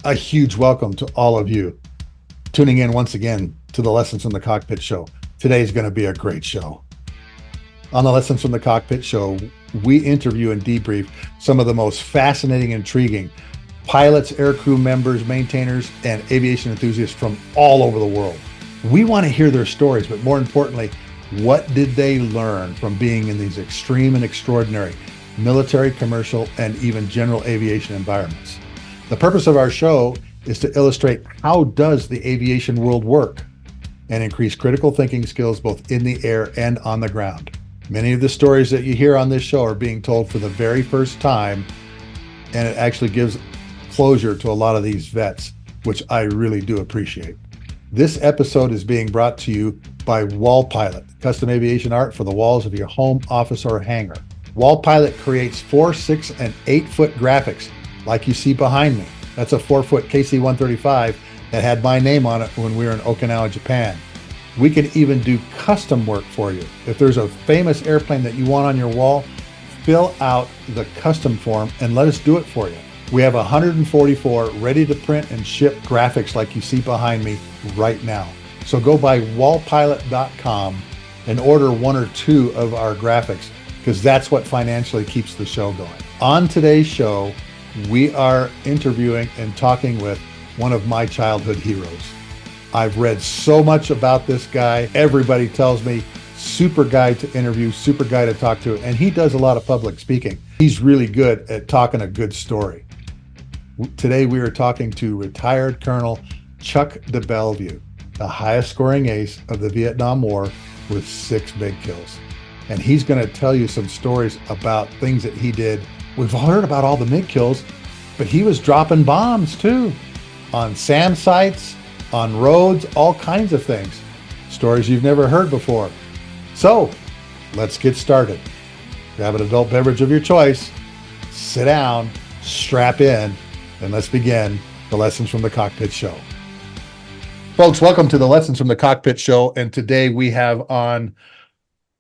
A huge welcome to all of you tuning in once again to the Lessons from the Cockpit Show. Today is going to be a great show. On the Lessons from the Cockpit Show, we interview and debrief some of the most fascinating, intriguing pilots, aircrew members, maintainers, and aviation enthusiasts from all over the world. We want to hear their stories, but more importantly, what did they learn from being in these extreme and extraordinary military, commercial, and even general aviation environments? The purpose of our show is to illustrate how does the aviation world work and increase critical thinking skills both in the air and on the ground. Many of the stories that you hear on this show are being told for the very first time, and it actually gives closure to a lot of these vets, which I really do appreciate. This episode is being brought to you by Wall Pilot, custom aviation art for the walls of your home, office, or hangar. Wall Pilot creates 4, 6, and 8-foot graphics like you see behind me. That's a 4-foot KC-135 that had my name on it when we were in Okinawa, Japan. We can even do custom work for you. If there's a famous airplane that you want on your wall, fill out the custom form and let us do it for you. We have 144 ready to print and ship graphics like you see behind me right now. So go by wallpilot.com and order 1 or 2 of our graphics, because that's what financially keeps the show going. On today's show, we are interviewing and talking with one of my childhood heroes. I've read so much about this guy. Everybody tells me super guy to interview, super guy to talk to, and he does a lot of public speaking. He's really good at talking a good story. Today we are talking to retired Colonel Chuck de Bellevue, the highest scoring ace of the Vietnam War with 6 big kills. And he's going to tell you some stories about things that he did. We've heard about all the MiG kills, but he was dropping bombs too, on SAM sites, on roads, all kinds of things. Stories you've never heard before. So let's get started. Grab an adult beverage of your choice, sit down, strap in, and let's begin the Lessons from the Cockpit Show. Folks, welcome to the Lessons from the Cockpit Show. And today we have on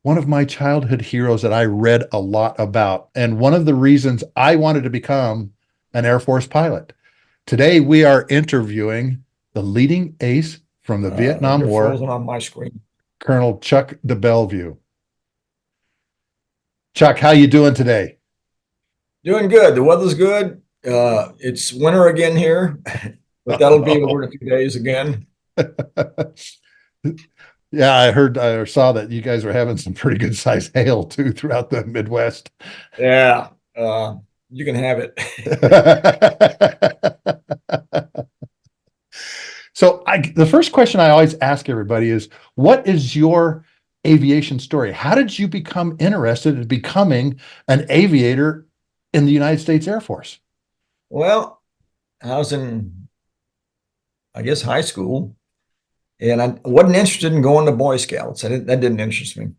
one of my childhood heroes that I read a lot about, and one of the reasons I wanted to become an Air Force pilot. Today we are interviewing the leading ace from the Vietnam War, on my screen, Colonel Chuck de Bellevue. Chuck, how you doing today? Doing good. The weather's good. It's winter again here, but that'll be over in a few days again. Yeah, I saw that you guys were having some pretty good sized hail too throughout the Midwest. Yeah, you can have it. So the first question I always ask everybody is, what is your aviation story? How did you become interested in becoming an aviator in the United States Air Force? Well, I was in, I guess, high school, and I wasn't interested in going to Boy Scouts. That didn't interest me.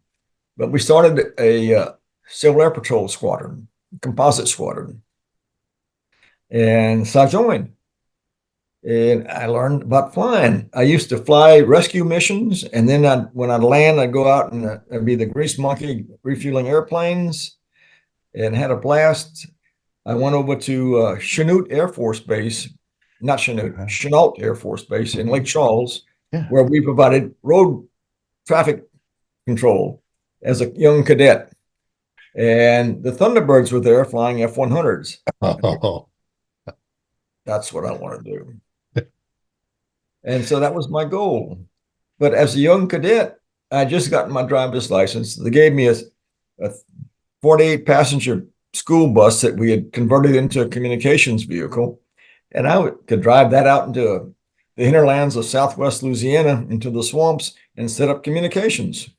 But we started a Civil Air Patrol squadron, composite squadron. And so I joined. And I learned about flying. I used to fly rescue missions, and then when I'd land, I'd go out and I'd be the grease monkey refueling airplanes, and had a blast. I went over to Chanute Air Force Base, not Chanute, Chenault Air Force Base in Lake Charles, where we provided road traffic control as a young cadet. And the Thunderbirds were there flying F-100s. Oh. That's what I want to do. And so that was my goal. But as a young cadet, I just got my driver's license. They gave me a 48 passenger school bus that we had converted into a communications vehicle. And I could drive that out into the hinterlands of Southwest Louisiana, into the swamps, and set up communications.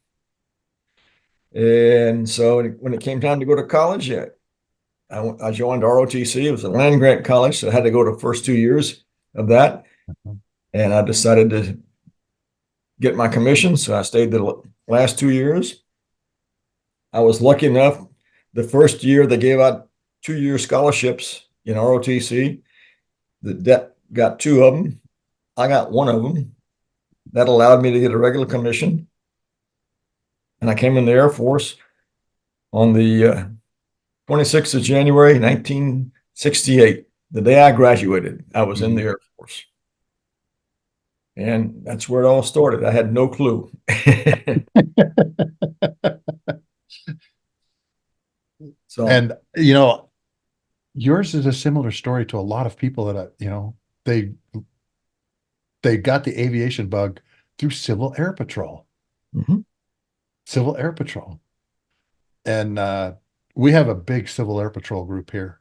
And so when it came time to go to college, I joined ROTC. It was a land grant college, so I had to go to the first 2 years of that. And I decided to get my commission, so I stayed the last 2 years. I was lucky enough, the first year they gave out 2-year scholarships in ROTC. That got 2 of them. I got 1 of them. That allowed me to get a regular commission. And I came in the Air Force on the 26th of January, 1968. the day I graduated, I was in Mhm. the Air Force. And that's where it all started. I had no clue. So, And yours is a similar story to a lot of people that they they got the aviation bug through Civil Air Patrol. mhm. Civil Air Patrol. And we have a big Civil Air Patrol group here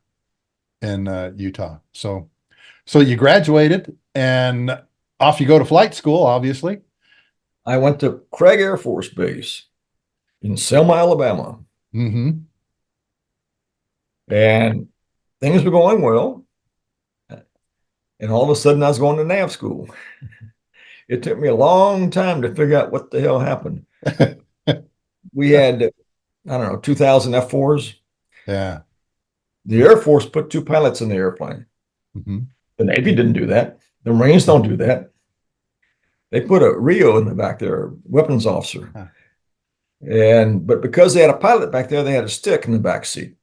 in Utah. So you graduated and off you go to flight school, obviously. I went to Craig Air Force Base in Selma, Alabama, Mm-hmm. and things were going well. And all of a sudden, I was going to nav school. It took me a long time to figure out what the hell happened. We had, I don't know, 2,000 F4s. Yeah. The Air Force put 2 pilots in the airplane. Mm-hmm. The Navy didn't do that. The Marines don't do that. They put a Rio in the back there, weapons officer. Huh. But because they had a pilot back there, they had a stick in the back seat.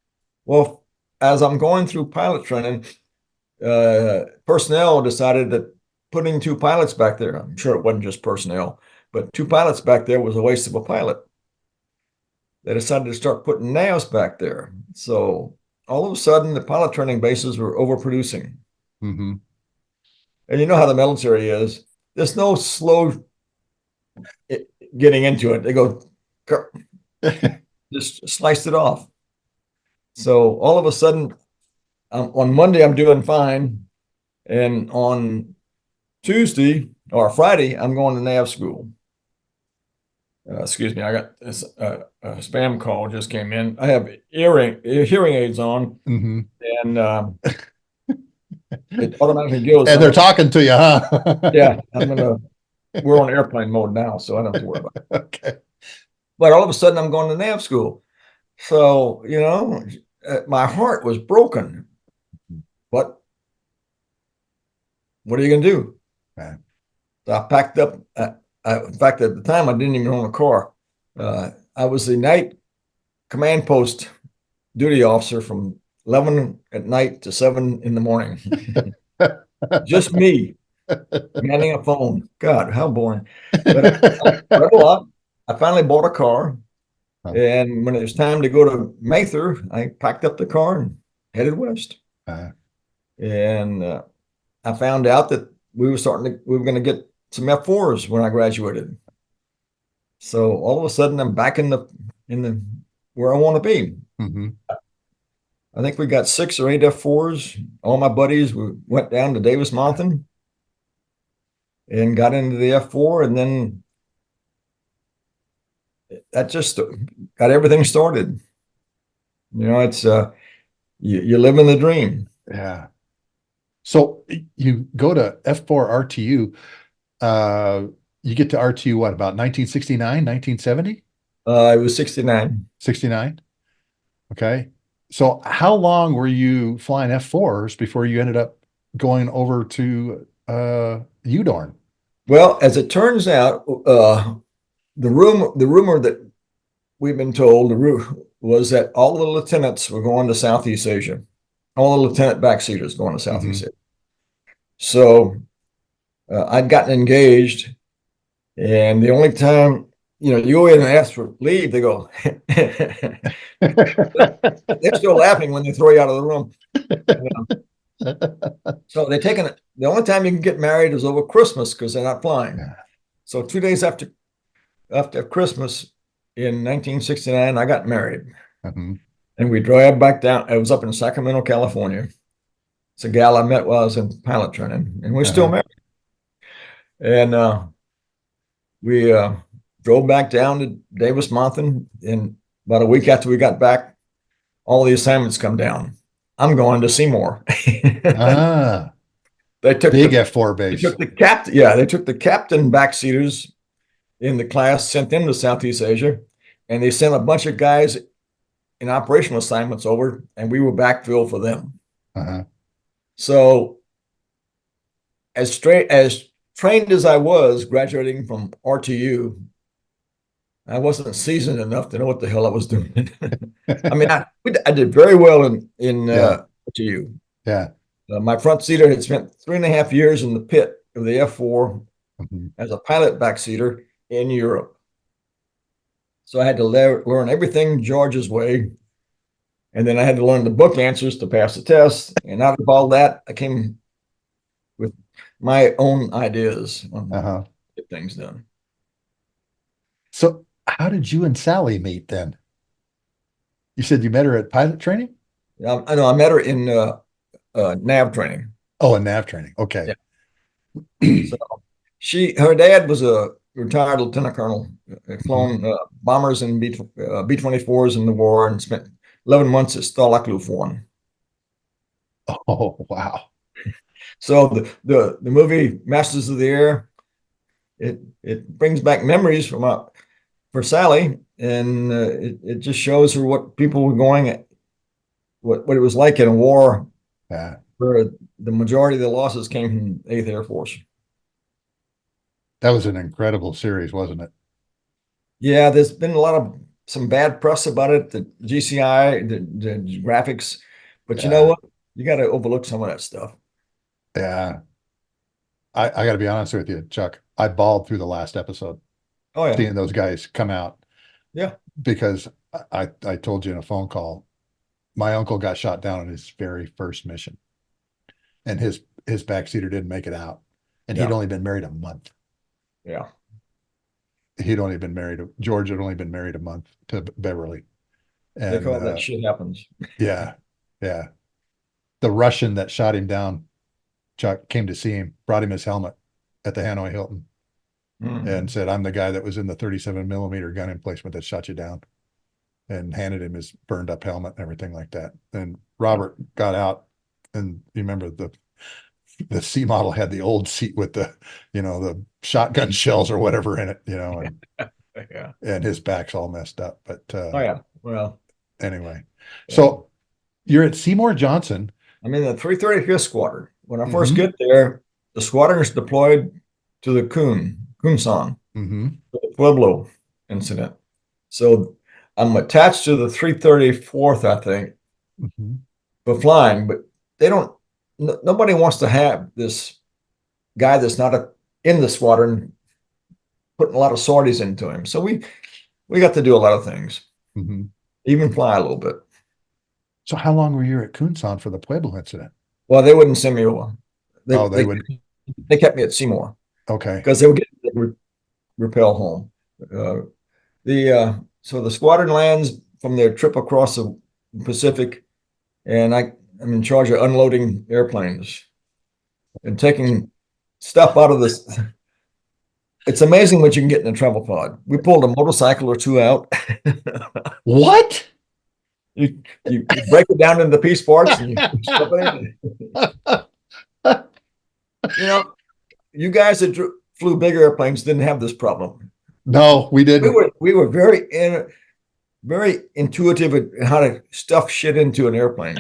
Well, as I'm going through pilot training, personnel decided that putting 2 pilots back there, I'm sure it wasn't just personnel, but 2 pilots back there was a waste of a pilot. They decided to start putting NAVs back there. So all of a sudden, the pilot training bases were overproducing. Mm-hmm. And you know how the military is. There's no slow getting into it. They go, just sliced it off. So all of a sudden, on Monday, I'm doing fine. And on Tuesday or Friday, I'm going to NAV school. Excuse me, I got this a spam call just came in. I have hearing aids on, Mm-hmm. and it automatically goes. And they're talking to you, huh? Yeah, we're on airplane mode now, so I don't have to worry about it. Okay. But all of a sudden, I'm going to NAV school. So, my heart was broken. But what are you going to do? Right. So I packed up. In fact, at the time, I didn't even own a car. I was the night command post duty officer from 11 at night to 7 in the morning. Just me manning a phone. God, how boring. But I read a lot. I finally bought a car. And when it was time to go to Mather, I packed up the car and headed west. And I found out that we were going to get some F4s when I graduated. So all of a sudden, I'm back in the where I want to be. Mm-hmm. I think we got 6 or 8 F4s. All my buddies, we went down to Davis-Monthan and got into the F4, and then that just got everything started. It's you live in the dream. Yeah. So you go to F4 RTU. You get to RTU what, about 1969, 1970? It was 69. 69. Okay. So how long were you flying F4s before you ended up going over to UDORN? Well, as it turns out, the rumor that we've been told was that all the lieutenants were going to Southeast Asia. All the lieutenant backseaters going to Southeast Asia. So I'd gotten engaged, and the only time you go in and ask for leave, they go. They're still laughing when they throw you out of the room. So the only time you can get married is over Christmas because they're not flying. Yeah. So 2 days after Christmas in 1969, I got married. Mm-hmm. And we drove back down. I was up in Sacramento, California. It's a gal I met while I was in pilot training, and we're still married. And we drove back down to Davis-Monthan, and about a week after we got back, all the assignments come down. I'm going to Seymour. They took big F4 base. They took the captain. Yeah, they took the captain backseaters in the class, sent them to Southeast Asia, and they sent a bunch of guys in operational assignments over, and we were backfill for them. So as trained as I was graduating from RTU, I wasn't seasoned enough to know what the hell I was doing. I mean, I did very well in RTU. Yeah. My front seater had spent 3.5 years in the pit of the F4 Mhm. as a pilot backseater in Europe. So I had to learn everything George's way. And then I had to learn the book answers to pass the test. And out of all that, I came with my own ideas on Uh-huh. get things done. So how did you and Sally meet then? You said you met her at pilot training? I know I met her in nav training. Oh, in nav training. Okay. Yeah. So her dad was a retired lieutenant colonel, had flown bombers and B-24s in the war and spent 11 months at Stalag Luft 1. Oh, wow. So the movie Masters of the Air, it brings back memories for Sally, and it just shows her what people were going at, what it was like in a war Yeah. where the majority of the losses came from 8th Air Force. That was an incredible series, wasn't it? Yeah, there's been some bad press about it, the GCI, the graphics, but you know Yeah. what? You got to overlook some of that stuff. Yeah. I got to be honest with you, Chuck. I bawled through the last episode, Oh yeah, seeing those guys come out yeah, because I told you in a phone call, my uncle got shot down on his very first mission, and his backseater didn't make it out, and he'd yeah, only been married a month. yeah. George had only been married a month to Beverly, They and call that shit happens. yeah, yeah. The Russian that shot him down, Chuck, came to see him, brought him his helmet at the Hanoi Hilton, and Mm. said, "I'm the guy that was in the 37 millimeter gun emplacement that shot you down," and handed him his burned up helmet and everything like that. And Robert got out, and you remember the C model had the old seat with the shotgun shells or whatever in it, Yeah. and his back's all messed up. But Oh yeah. Well, anyway, yeah. so you're at Seymour Johnson. I'm in the 335th Squadron. When I first Mm-hmm. get there, the squadron is deployed to the Kunsan, Mm-hmm. the Pueblo incident. So I'm attached to the 334th, I think, Mm-hmm. for flying, but they don't. Nobody wants to have this guy that's not in the squadron putting a lot of sorties into him. So we got to do a lot of things, Mm-hmm. even fly a little bit. So how long were you at Kunsan for the Pueblo incident? Well, they wouldn't send me over. They Oh, they they would. they kept me at Seymour Okay. because they would repel home. So the squadron lands from their trip across the Pacific, and I'm in charge of unloading airplanes and taking stuff out of this. It's amazing what you can get in a travel pod. We pulled a motorcycle or two out. What? You break it down into piece parts and you stuff it in. You know, you guys that flew big airplanes didn't have this problem. No, we We didn't. were very intuitive in how to stuff shit into an airplane.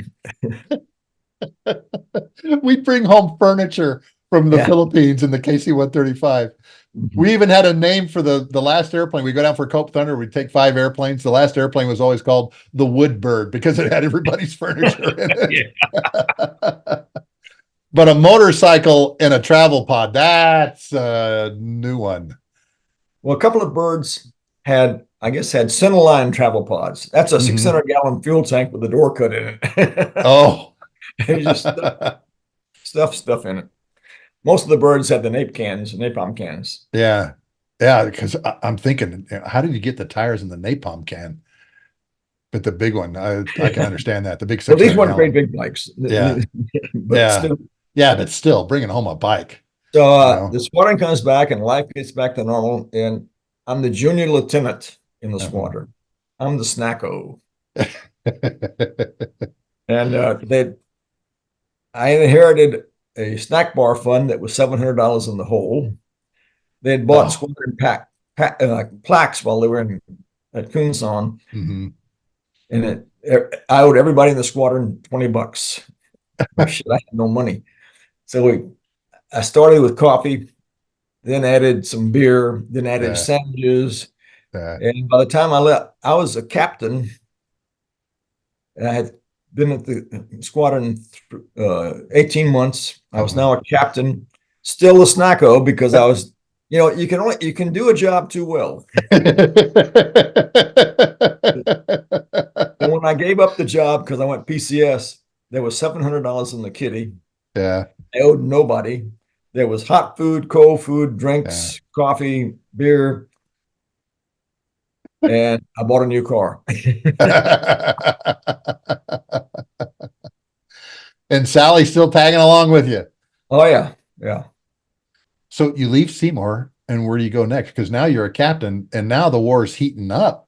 We bring home furniture from the Yeah. Philippines in the KC-135. We even had a name for the last airplane. We go down for Cope Thunder. We'd take 5 airplanes. The last airplane was always called the Wood Bird because it had everybody's furniture in it. Yeah. But a motorcycle and a travel pod, that's a new one. Well, a couple of birds I guess, had Centerline travel pods. That's a Mhm. 600-gallon fuel tank with a door cut in it. Oh. You just stuff in it. Most of the birds had the napalm cans. Yeah. Yeah, because I'm thinking, how did you get the tires in the napalm can? But the big one, I can understand that. The big Well, these 600 weren't very gallon. big bikes. Yeah. But Yeah. still. Yeah, but still bringing home a bike. So You the squadron comes back and life gets back to normal. And I'm the junior lieutenant in the know? squadron. I'm the snacko. Uh-huh. And I inherited a snack bar fund that was $700 in the hole. They had bought Oh. squadron plaques while they were at Kunsan, Mhm. and I owed everybody in the squadron $20. Well, shit, I had no money, so I started with coffee, then added some beer, then added Yeah. sandwiches, Yeah. and by the time I left, I was a captain, and I had been at the squadron 18 months. I was now a captain, still a snacko because I was, you can do a job too well. And when I gave up the job because I went PCS, there was $700 in the kitty. Yeah. I owed nobody. There was hot food, cold food, drinks, Yeah. coffee, beer, and I bought a new car. And Sally's still tagging along with you. Oh yeah, yeah. So you leave Seymour, and where do you go next? Because now you're a captain, and now the war is heating up.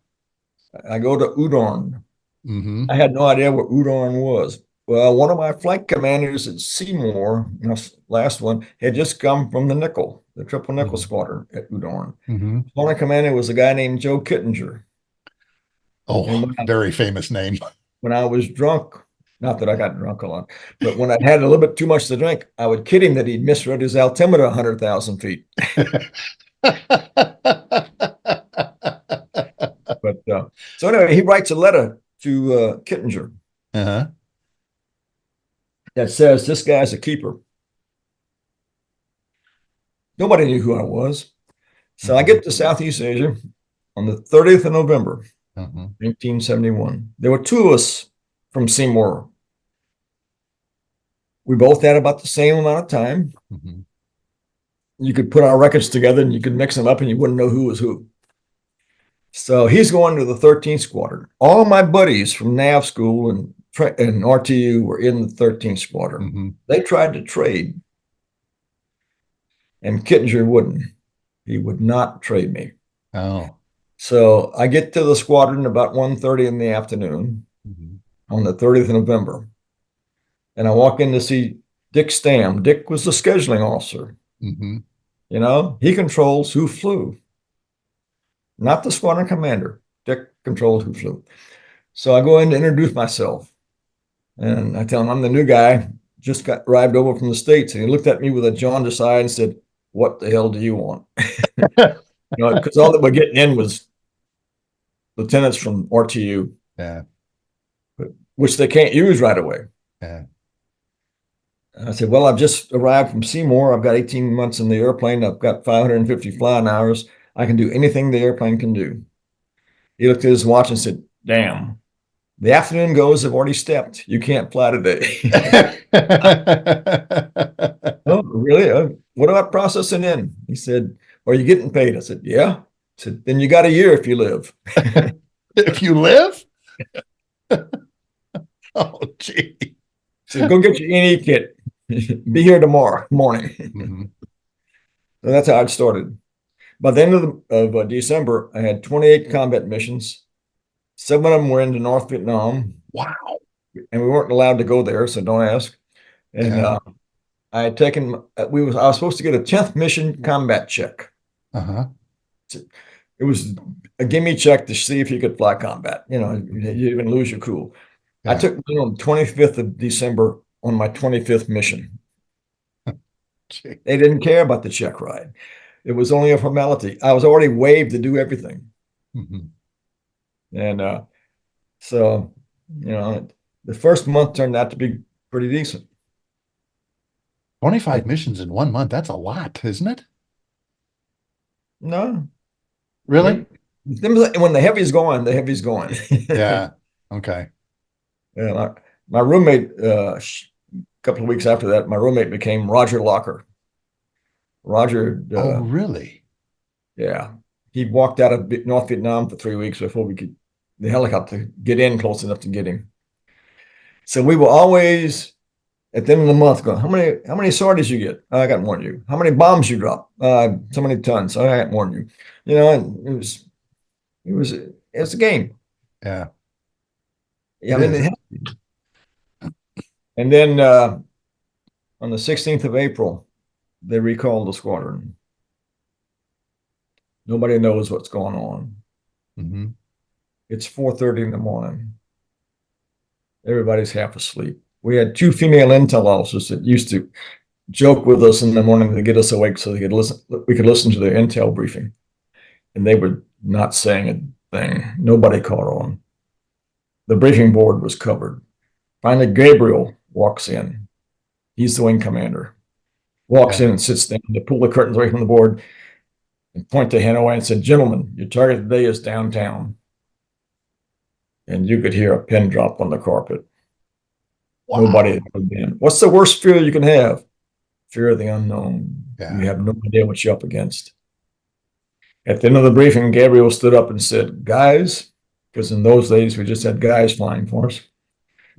I go to Udon. Mm-hmm. I had no idea what Udon was. Well, one of my flight commanders at Seymour, last one, had just come from the Nickel, the Triple Nickel Squadron at Udon. Mm-hmm. One commander was a guy named Joe Kittinger. Oh, very famous name. When I was drunk, not that I got drunk a lot, but when I had a little bit too much to drink, I would kid him that he'd misread his altimeter 100,000 feet. But so anyway, he writes a letter to Kittinger that says, this guy's a keeper. Nobody knew who I was. So I get to Southeast Asia on the 30th of November, 1971. There were two of us from Seymour. We both had about the same amount of time. You could put our records together and you could mix them up and you wouldn't know who was who. So he's going to the 13th Squadron. All my buddies from NAV school and RTU were in the 13th Squadron. They tried to trade. And Kittinger wouldn't. He would not trade me. Oh. So I get to the squadron about 1:30 in the afternoon on the 30th of November. And I walk in to see Dick Stam. Dick was the scheduling officer. He controls who flew. Not the squadron commander. Dick controlled who flew. So I go in to introduce myself. And I tell him I'm the new guy, just arrived over from the States. And he looked at me with a jaundiced eye and said, what the hell do you want? Because all that we're getting in was lieutenants from RTU, which they can't use right away. I said, well, I've just arrived from Seymour. I've got 18 months in the airplane. I've got 550 flying hours. I can do anything the airplane can do. He looked at his watch and said, damn, the afternoon goes have already stepped. You can't fly today. Oh, really? What about processing in? He said, are you getting paid? I said, yeah. I said, then you got a year if you live. If you live? Oh, gee. So go get your E&E kit. Be here tomorrow morning. So that's how it started. By the end of December, I had 28 combat missions. 7 of them were into North Vietnam. Wow. And we weren't allowed to go there, so don't ask. And I had taken, I was supposed to get a 10th mission combat check. It was a gimme check to see if you could fly combat. You even lose your cool. I took me on the 25th of December on my 25th mission. They didn't care about the check ride. It was only a formality. I was already waived to do everything. And so, the first month turned out to be pretty decent. 25 missions in 1 month. That's a lot, isn't it? No. Really? When the heavy's going, the heavy's going. Yeah. Okay. Yeah, my roommate, a couple of weeks after that, my roommate became Roger Locker. Roger. Oh, really? Yeah. He walked out of North Vietnam for 3 weeks before the helicopter get in close enough to get him. So we were always at the end of the month going, how many sorties you get? I got more than you. How many bombs you drop? So many tons. I got more than you. And it was a game. Yeah. Yeah. And then on the 16th of April, they recalled the squadron. Nobody knows what's going on. It's 4:30 in the morning. Everybody's half asleep. We had 2 female intel officers that used to joke with us in the morning to get us awake so we could listen to their intel briefing. And they were not saying a thing. Nobody caught on. The briefing board was covered. Finally, Gabriel walks in. He's the wing commander. Walks Yeah. in and sits down to pull the curtains away from the board and point to Hanoi and said, "Gentlemen, your target today is downtown." And you could hear a pin drop on the carpet. Wow. Nobody had ever been. What's the worst fear you can have? Fear of the unknown. Yeah. You have no idea what you're up against. At the end of the briefing, Gabriel stood up and said, "Guys," because in those days we just had guys flying for us,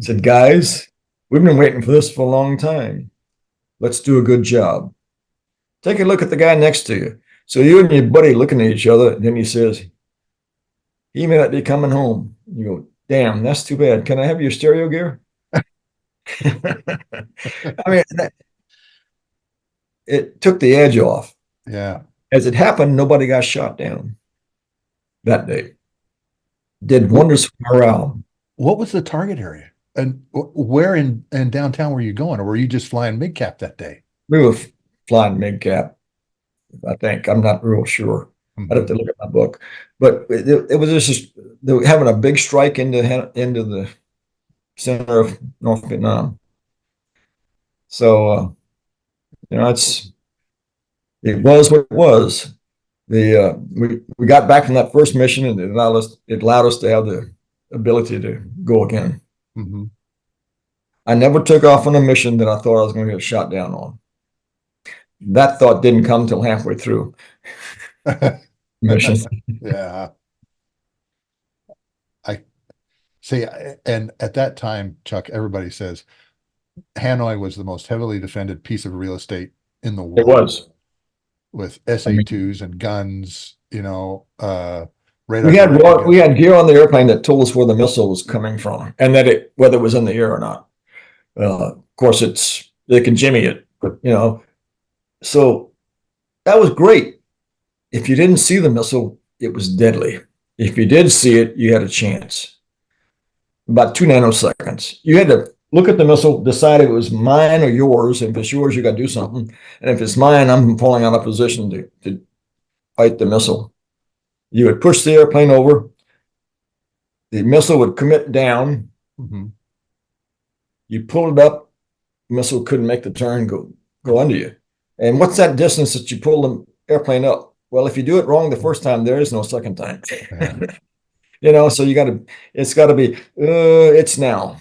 said, "Guys, we've been waiting for this for a long time. Let's do a good job. Take a look at the guy next to you." So you and your buddy looking at each other, and then he says, "He may not be coming home." You go, "Damn, that's too bad. Can I have your stereo gear?" I mean, it took the edge off. Yeah. As it happened, nobody got shot down that day. Did wonders for morale. What was the target area? And where in downtown were you going? Or were you just flying mid-cap that day? We were flying mid-cap, I think. I'm not real sure. I'd have to look at my book. But it was just they were having a big strike into the center of North Vietnam. So, it was what it was. We got back from that first mission, and it allowed us to have the ability to go again. Mm-hmm. I never took off on a mission that I thought I was going to get shot down on. That thought didn't come till halfway through mission. Yeah. I see. And at that time, Chuck, everybody says Hanoi was the most heavily defended piece of real estate in the world. It was. With SA-2s and guns, radar. We had gear on the airplane that told us where the missile was coming from, and that whether it was in the air or not. Of course, they can jimmy it, but so that was great. If you didn't see the missile, it was deadly. If you did see it, you had a chance. About 2 nanoseconds. You had to look at the missile, decide if it was mine or yours. If it's yours, you got to do something. And if it's mine, I'm falling out of position to fight the missile. You would push the airplane over. The missile would commit down. Mm-hmm. You pull it up. The missile couldn't make the turn, go under you. And what's that distance that you pull the airplane up? Well, if you do it wrong the first time, there is no second time. Yeah. So it's got to be, it's now,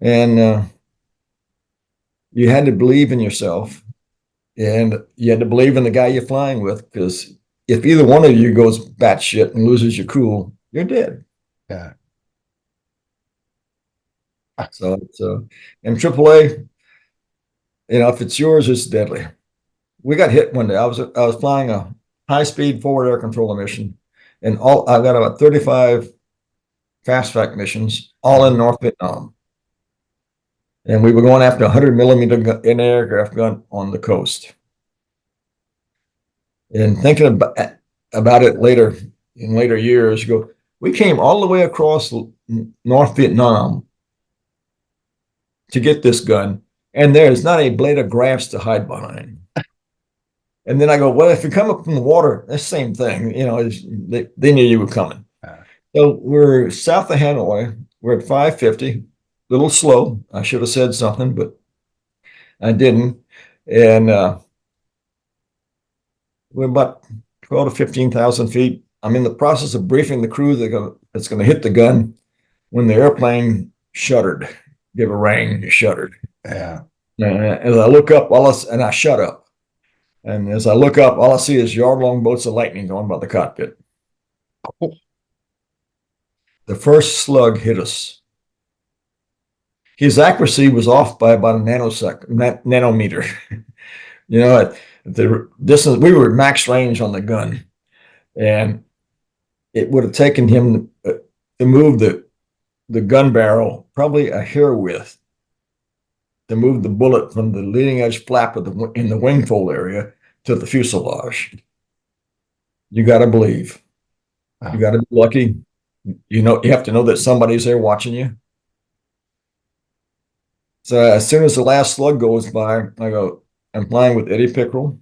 and you had to believe in yourself, and you had to believe in the guy you're flying with, because if either one of you goes batshit and loses your cool, you're dead. Yeah. So in AAA, if it's yours, it's deadly. We got hit one day. I was flying a high-speed forward air control mission, and I've got about 35 fast track missions, all in North Vietnam. And we were going after 100 millimeter in aircraft gun on the coast. And thinking about it later, in later years, you go, we came all the way across North Vietnam to get this gun, and there's not a blade of grass to hide behind. And then I go, well, if you come up from the water, that's the same thing. They knew you were coming. So we're south of Hanoi. We're at 550, a little slow. I should have said something, but I didn't. And we're about 12 to 15,000 feet. I'm in the process of briefing the crew that's going to hit the gun when the airplane shuddered, gave a ring, shuddered. Yeah. As I look up, and I shut up. And as I look up, all I see is yard-long bolts of lightning going by the cockpit. Oh. The first slug hit us. His accuracy was off by about a nanometer. At the distance, we were at max range on the gun, and it would have taken him to move the gun barrel probably a hair width to move the bullet from the leading edge flap in the wing fold area to the fuselage. You got to believe. You got to be lucky. You have to know that somebody's there watching you. So as soon as the last slug goes by, I go, I'm flying with Eddie Pickerel,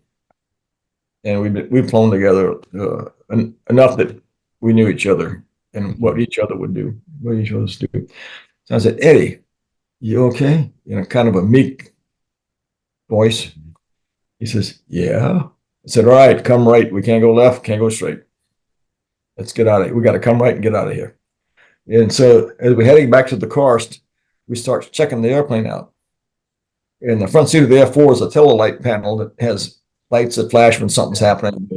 and we've flown together enough that we knew each other and what each other would do, what each other's do. So I said, Eddie, you okay? Kind of a meek voice. He says, yeah. I said, all right, come right. We can't go left, can't go straight. Let's get out of here. We got to come right and get out of here. And so as we're heading back to the car, we start checking the airplane out. In the front seat of the F4 is a telelight panel that has lights that flash when something's happening.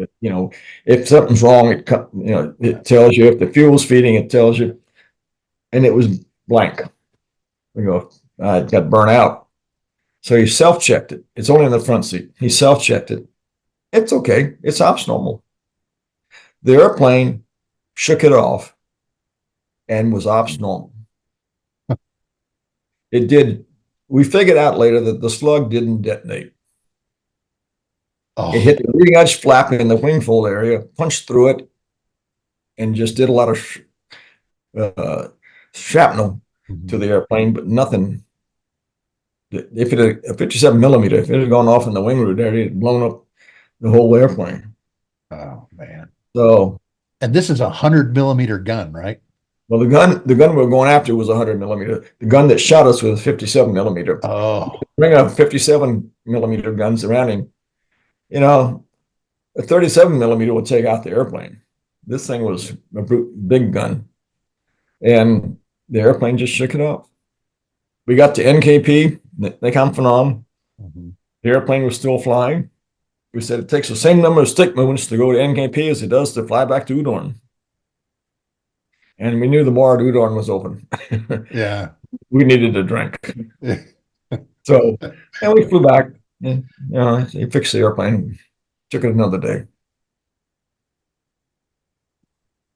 If something's wrong, it tells you. If the fuel's feeding, it tells you. And it was blank. We go, it got burnt out. So he self-checked it. It's only in the front seat. He self-checked it. It's okay. It's ops normal. The airplane shook it off and was ops normal. It did. We figured out later that the slug didn't detonate. Oh, It hit the leading edge flap in the wing fold area, punched through it, and just did a lot of shrapnel to the airplane, but nothing. If it had a 57 millimeter, if it had gone off in the wing root area, it had blown up the whole airplane. oh man. So, And this is a 100 millimeter gun, right? well, the gun we were going after was 100 millimeter. The gun that shot us was 57 millimeter. Oh, Bring up 57 millimeter guns around him. A 37 millimeter would take out the airplane. This thing was a big gun, and the airplane just shook it off. We got to NKP. They come from the airplane was still flying. We said it takes the same number of stick movements to go to NKP as it does to fly back to Udorn. And we knew the bar at Udorn was open. yeah. We needed a drink. So, and we flew back. And, he fixed the airplane. Took it another day.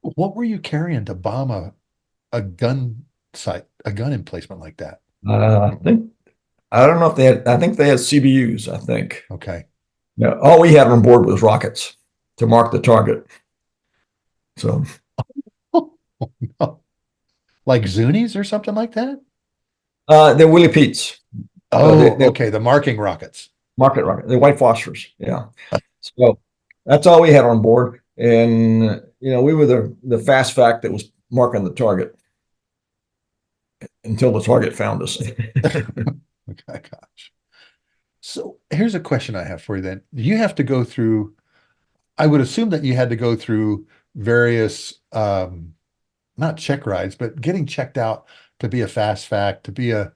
What were you carrying to bomb a gun site, a gun emplacement like that? I don't know if they had. I think they had CBUs. I think. Okay. Yeah. All we had on board was rockets to mark the target. So. No. Like Zunies or something like that? They're Willie Pete's. Oh, okay. The marking rockets. Market rocket. They're white phosphorus. Yeah. So that's all we had on board. And, we were the fast fact that was marking the target until the target found us. Okay, gosh. So here's a question I have for you then. You have to go through, I would assume that you had to go through various, not check rides, but getting checked out to be a fast fact, to be to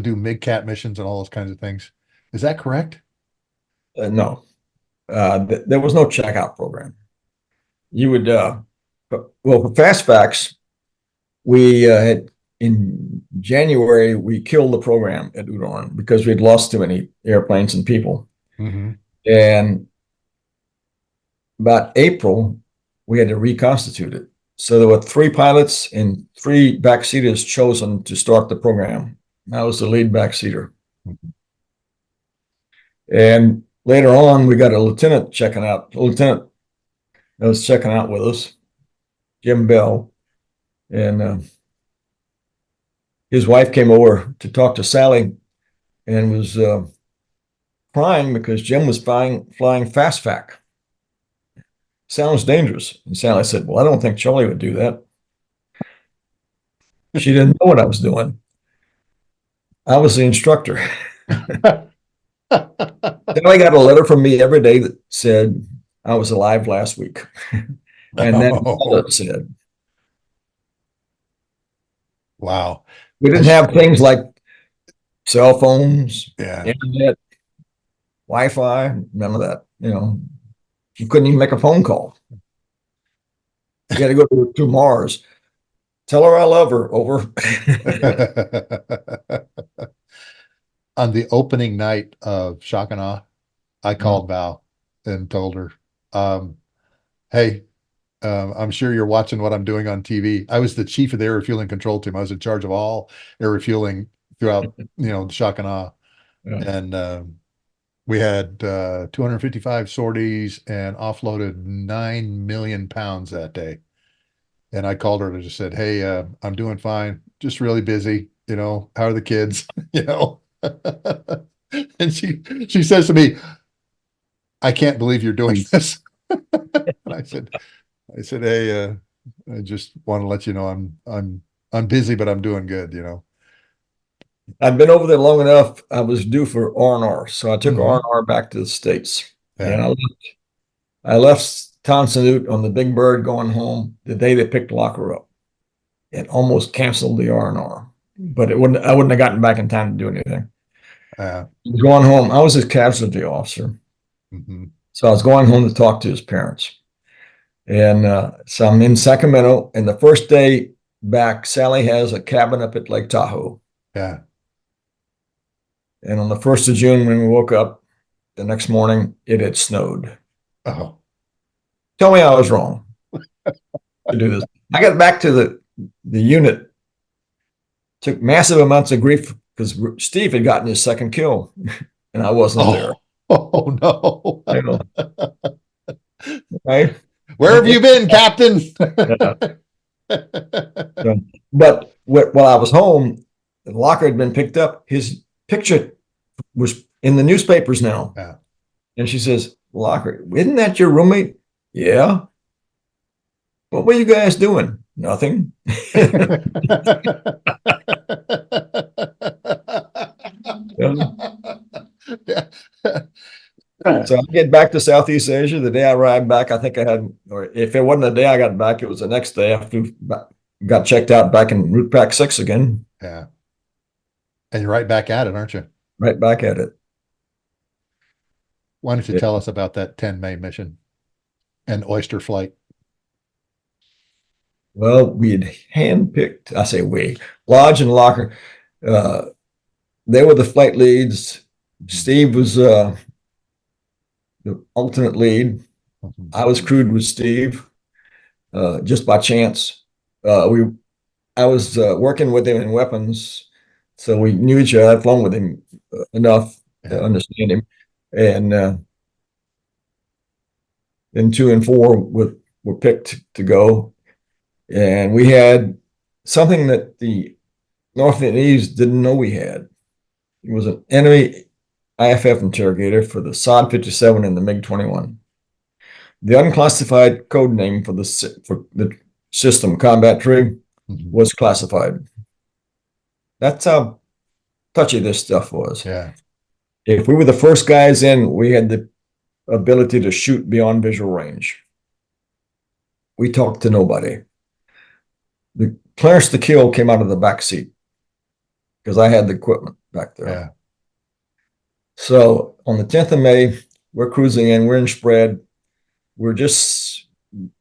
do MIGCAT missions and all those kinds of things. Is that correct? No, there was no checkout program. You would, for fast facts, we had in January, we killed the program at Udorn because we'd lost too many airplanes and people. And about April, we had to reconstitute it. So there were 3 pilots and 3 backseaters chosen to start the program. I was the lead backseater. And later on, we got a lieutenant checking out. A lieutenant that was checking out with us, Jim Bell. And his wife came over to talk to Sally and was crying because Jim was flying fast fac. Sounds dangerous. And Sally said, well, I don't think Charlie would do that. She didn't know what I was doing. I was the instructor. Then I got a letter from me every day that said I was alive last week. And then all it said. Wow. We didn't have things like cell phones, internet, Wi-Fi, none of that. You couldn't even make a phone call. You got to go to Mars. Tell her I love her. Over. On the opening night of Shock and Awe, I called Val and told her, hey, I'm sure you're watching what I'm doing on TV. I was the chief of the air refueling control team. I was in charge of all air refueling throughout, Shock and Awe. Yeah. And we had 255 sorties and offloaded 9 million pounds that day. And I called her and just said, hey, I'm doing fine. Just really busy. How are the kids? And she says to me, I can't believe you're doing this. And I said, hey, I just want to let you know I'm I'm busy, but I'm doing good, you know. I'd been over there long enough. I was due for R&R, so I took Mhm. R&R back to the States. And Yeah. I left Townsend on the Big Bird going home the day they picked Locker up. It almost canceled the R&R, but I wouldn't have gotten back in time to do anything. Uh, I was going home. I was his casualty officer. mhm. So I was going home to talk to his parents. And so I'm in Sacramento. And the first day back, Sally has a cabin up at Lake Tahoe. Yeah. And on the 1st of June, when we woke up the next morning, it had snowed. Oh. Tell me I was wrong to do this. I got back to the unit, took massive amounts of grief because Steve had gotten his second kill and I wasn't there. Oh no. You know, right? Where have you been, Captain? Yeah. But while I was home, the Locker had been picked up. His picture was in the newspapers now. Yeah. And she says, Locker, isn't that your roommate? Yeah. What were you guys doing? Nothing. Yeah. So I get back to Southeast Asia. The day I arrived back, I think I had, or if it wasn't the day I got back, it was the next day after got checked out back in Route Pack 6 again. Yeah. And you're right back at it, aren't you? Right back at it. Why don't you Yeah. tell us about that 10 May mission and Oyster Flight? Well, we had handpicked, I say we, Lodge and Locker. They were the flight leads. Steve was the alternate lead. Mhm. I was crewed with Steve just by chance. I was working with him in weapons, so we knew each other. I'd flown with him enough to Yeah. understand him. And then 2 and 4 were picked to go. And we had something that the North Vietnamese didn't know we had. It was an enemy IFF interrogator for the SOD 57 and the MiG 21. The unclassified code name for the system, Combat Tree, Mhm. was classified. That's how touchy this stuff was. Yeah. If we were the first guys in, we had the ability to shoot beyond visual range. We talked to nobody. The clearance to kill came out of the back seat because I had the equipment back there. Yeah. So on the 10th of May, we're cruising in, we're in spread. We're just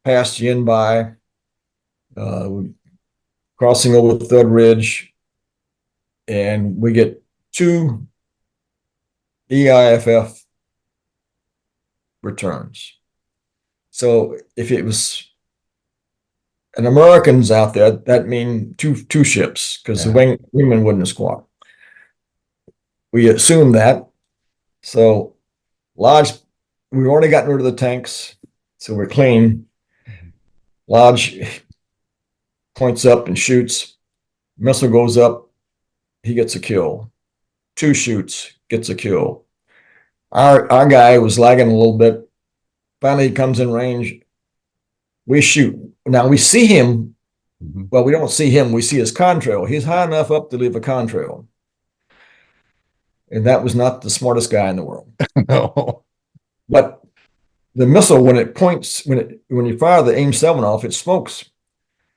past Yin Bai, crossing over Third Ridge, and we get 2 EIFF returns. So if it was an Americans out there, that mean two ships because the wingmen wouldn't have squawked. We assumed that. So Lodge, we've already gotten rid of the tanks, so we're clean. Lodge points up and shoots. Missile goes up. He gets a kill. 2 shoots, gets a kill. Our guy was lagging a little bit. Finally, he comes in range. We shoot. Now we see him. Mhm. Well, we don't see him. We see his contrail. He's high enough up to leave a contrail. And that was not the smartest guy in the world. No. But the missile, when it points, when you fire the AIM-7 off, it smokes.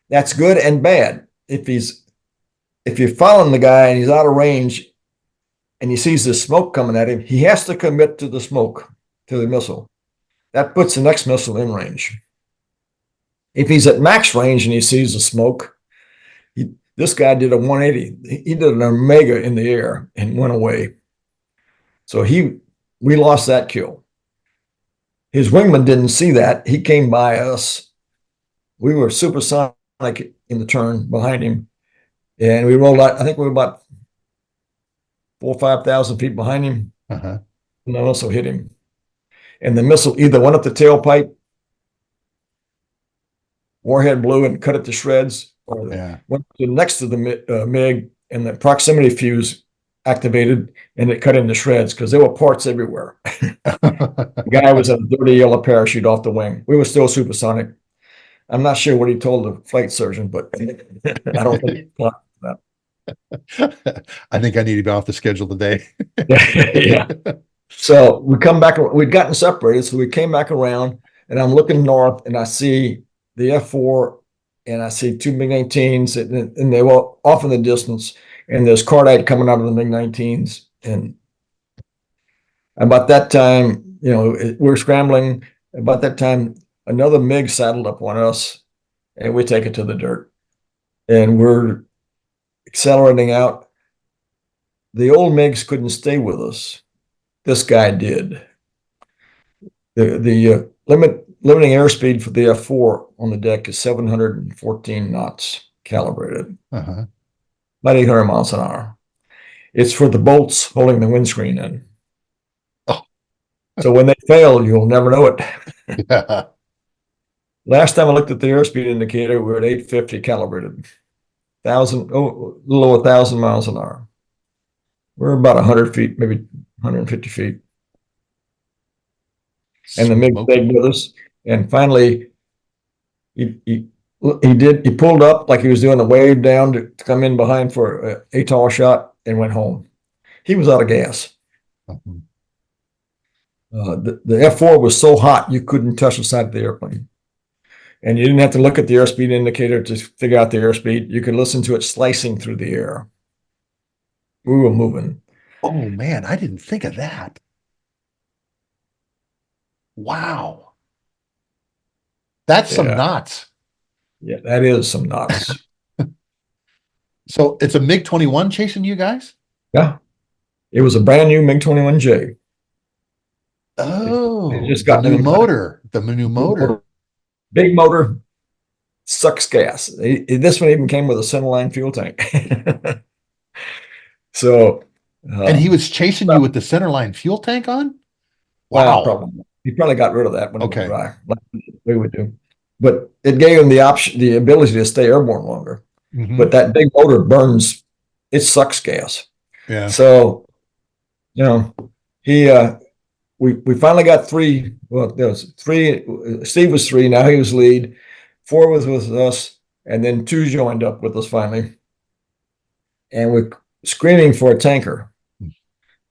That's good and bad. If you're following the guy and he's out of range and he sees the smoke coming at him, he has to commit to the smoke, to the missile. That puts the next missile in range. If he's at max range and he sees the smoke, this guy did a 180. He did an Omega in the air and went away. So we lost that kill. His wingman didn't see that. He came by us. We were supersonic in the turn behind him. And we rolled out, I think we were about 4,000 or 5,000 feet behind him. Uh-huh. And the missile hit him. And the missile either went up the tailpipe, warhead blew and cut it to shreds, or went next to the MiG and the proximity fuse activated and it cut into shreds because there were parts everywhere. The guy was in a dirty yellow parachute off the wing. We were still supersonic. I'm not sure what he told the flight surgeon, but I don't think. I think I need to be off the schedule today. Yeah. So we come back, we'd gotten separated. So we came back around and I'm looking north and I see the F4 and I see two MiG-19s and they were off in the distance and there's cordite coming out of the MiG-19s. And about that time, we're scrambling. About that time, another MiG saddled up on us and we take it to the dirt and we're accelerating out. The old MiGs couldn't stay with us. This guy did. The limiting airspeed for the F4 on the deck is 714 knots calibrated, Uh-huh. about 800 miles an hour. It's for the bolts holding the windscreen in. Oh. So when they fail, you'll never know it. Yeah. Last time I looked at the airspeed indicator, we were at 850 calibrated, a little over 1,000 miles an hour. We're about 100 feet, maybe 150 feet. And the MiG stayed with us. And finally, he pulled up like he was doing a wave down to come in behind for a ATOL shot and went home. He was out of gas. Mhm. The F4 was so hot you couldn't touch the side of the airplane. And you didn't have to look at the airspeed indicator to figure out the airspeed. You could listen to it slicing through the air. We were moving. Oh man, I didn't think of that. Wow. That's some Yeah. knots. Yeah, that is some knots. So it's a MiG-21 chasing you guys? Yeah. It was a brand new MiG-21J. Oh, It just got the new new motor. The new motor. Big motor, sucks gas. This one even came with a centerline fuel tank. So, And he was chasing you with the centerline fuel tank on? well, Wow. he probably got rid of that when it Okay. was dry, like we would do. But it gave him the ability to stay airborne longer. Mhm. But that big motor burns, it sucks gas. Yeah. So, we finally got three. Well, there was three. Steve was three. Now he was lead. Four was with us, and then two joined up with us finally. And we're screaming for a tanker.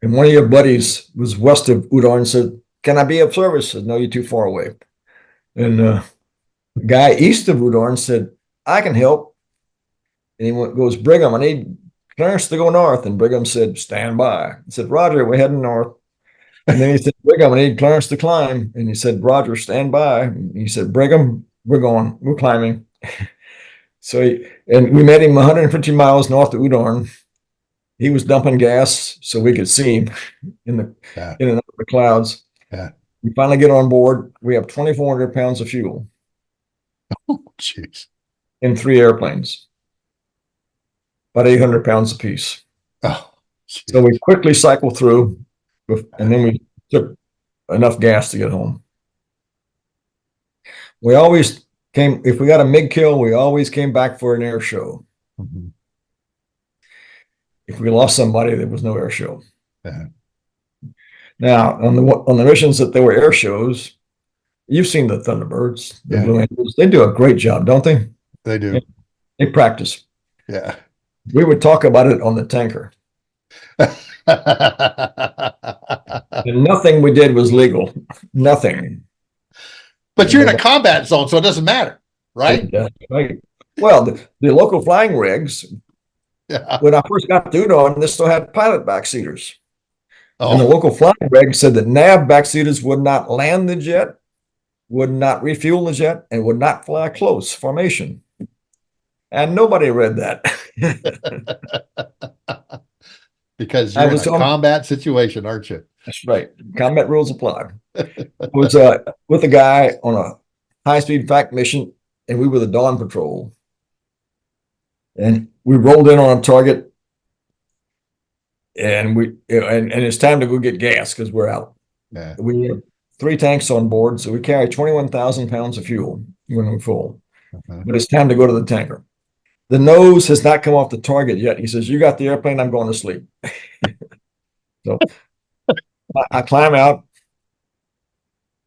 And one of your buddies was west of Udar and said, "Can I be of service?" I said, "No, you're too far away." And the guy east of Udar said, "I can help." And he goes, "Brigham, I need clearance to go north." And Brigham said, "Stand by." He said, "Roger, we're heading north." And then he said, "Brigham, I need clearance to climb." And he said, "Roger, stand by." And he said, "Brigham, we're climbing." So we met him 150 miles north of Udorn. He was dumping gas so we could see him in and out of the clouds. Yeah. We finally get on board. We have 2,400 pounds of fuel. Oh, jeez. In 3 airplanes, about 800 pounds apiece. Oh, geez. So we quickly cycled through, and then we took enough gas to get home. We always if we got a MiG kill, we always came back for an air show. Mhm. If we lost somebody, there was no air show. Yeah. Now, on the missions that there were air shows, you've seen the Thunderbirds, the Blue Angels. They do a great job, don't they? They do. They practice. Yeah. We would talk about it on the tanker. And nothing we did was legal. Nothing. But you're in a combat zone, so it doesn't matter, right? Right. Well, the local flying rigs, when I first got to Udon, they still had pilot backseaters. Oh. And the local flying rig said that nav backseaters would not land the jet, would not refuel the jet, and would not fly close formation. And nobody read that. Because you're in a combat situation, aren't you? That's right. Combat rules apply. I was with a guy on a high-speed FAC mission, and we were the Dawn Patrol. And we rolled in on a target, and and it's time to go get gas because we're out. Yeah. We have 3 tanks on board, so we carry 21,000 pounds of fuel when we're full. But it's time to go to the tanker. The nose has not come off the target yet. He says, "You got the airplane, I'm going to sleep." So I climb out,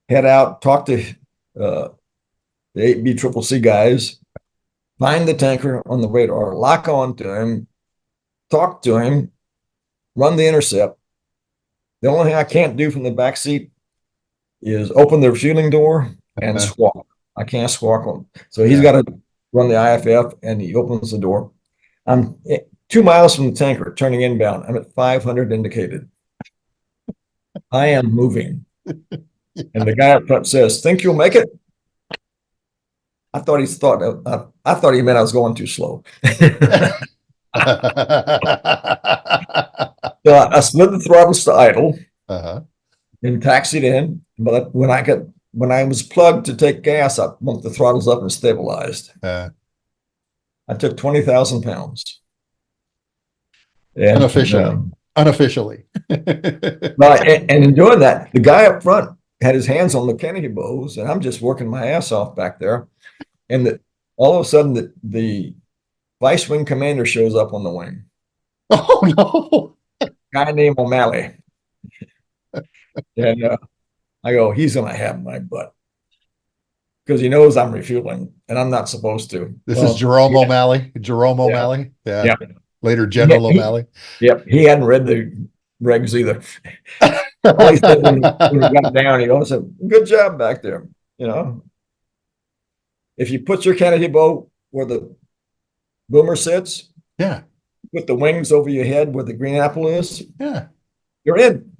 head out, talk to the 8B CCC find the tanker on the radar, lock on to him, talk to him, run the intercept. The only thing I can't do from the back seat is open the refueling door and squawk. I can't squawk on. So he's got to run the IFF and he opens the door. I'm 2 miles from the tanker turning inbound. I'm at 500 indicated. I am moving. And the guy up front says, "Think you'll make it?" I thought he meant I was going too slow. So I slid the throttles to idle and taxied in. But when I was plugged to take gas, I bumped the throttles up and stabilized. I took 20,000 pounds. And, unofficially. Right. And in doing that, the guy up front had his hands on the Kennedy bows, and I'm just working my ass off back there. And all of a sudden, the vice wing commander shows up on the wing. Oh, no. Guy named O'Malley. And I go, he's going to have my butt. Because he knows I'm refueling, and I'm not supposed to. This is Jerome O'Malley. Jerome O'Malley. Yeah. Later, General O'Malley. Yep. He hadn't read the regs either. All he said when we got down, he goes, "Good job back there. You know, if you put your Kennedy bow where the boomer sits, put the wings over your head where the green apple is, you're in.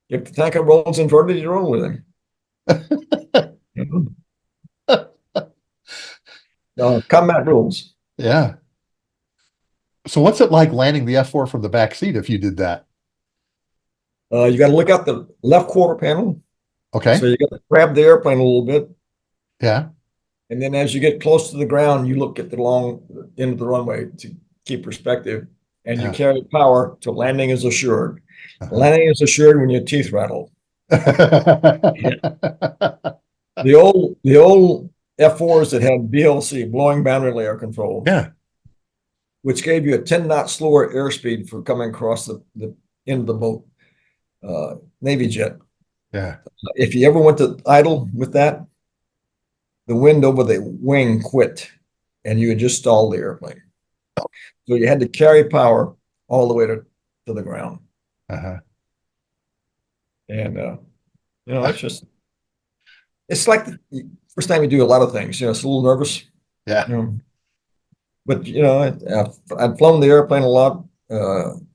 If the tanker rolls inverted, you roll with him." Combat rules. Yeah. So what's it like landing the F4 from the back seat if you did that? You got to look out the left quarter panel. Okay. So you got to grab the airplane a little bit. Yeah. And then as you get close to the ground, you look at the long end of the runway to keep perspective. And you carry power till landing is assured. Landing is assured when your teeth rattle. The old F4s that had BLC, blowing boundary layer control. Which gave you a 10-knot slower airspeed for coming across the end of the boat. Navy jet. If you ever went to idle with that, the wind over the wing quit and you had just stalled the airplane. So you had to carry power all the way to the ground. And it's like the first time you do a lot of things, it's a little nervous. But I'd flown the airplane a lot. In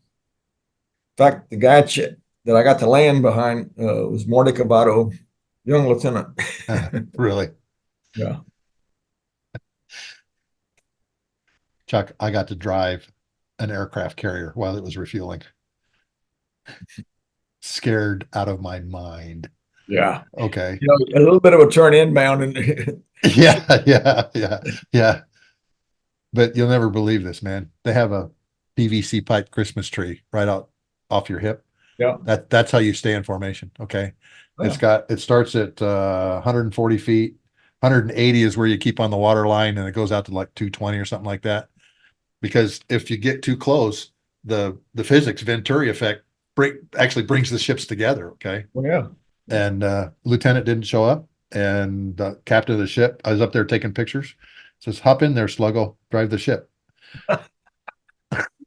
fact, the guy that I got to land behind was Morty Cabato, young lieutenant. Really? Yeah. Chuck, I got to drive an aircraft carrier while it was refueling. Scared out of my mind. Yeah. Okay. A little bit of a turn inbound and yeah. But you'll never believe this, man. They have a PVC pipe Christmas tree right out off your hip. That's how you stay in formation. Okay. It starts at 140 feet. 180 is where you keep on the water line, and it goes out to like 220 or something like that. Because if you get too close, the physics Venturi effect actually brings the ships together. Okay. And lieutenant didn't show up, and the captain of the ship, I was up there taking pictures, says, "Hop in there, Sluggo, drive the ship."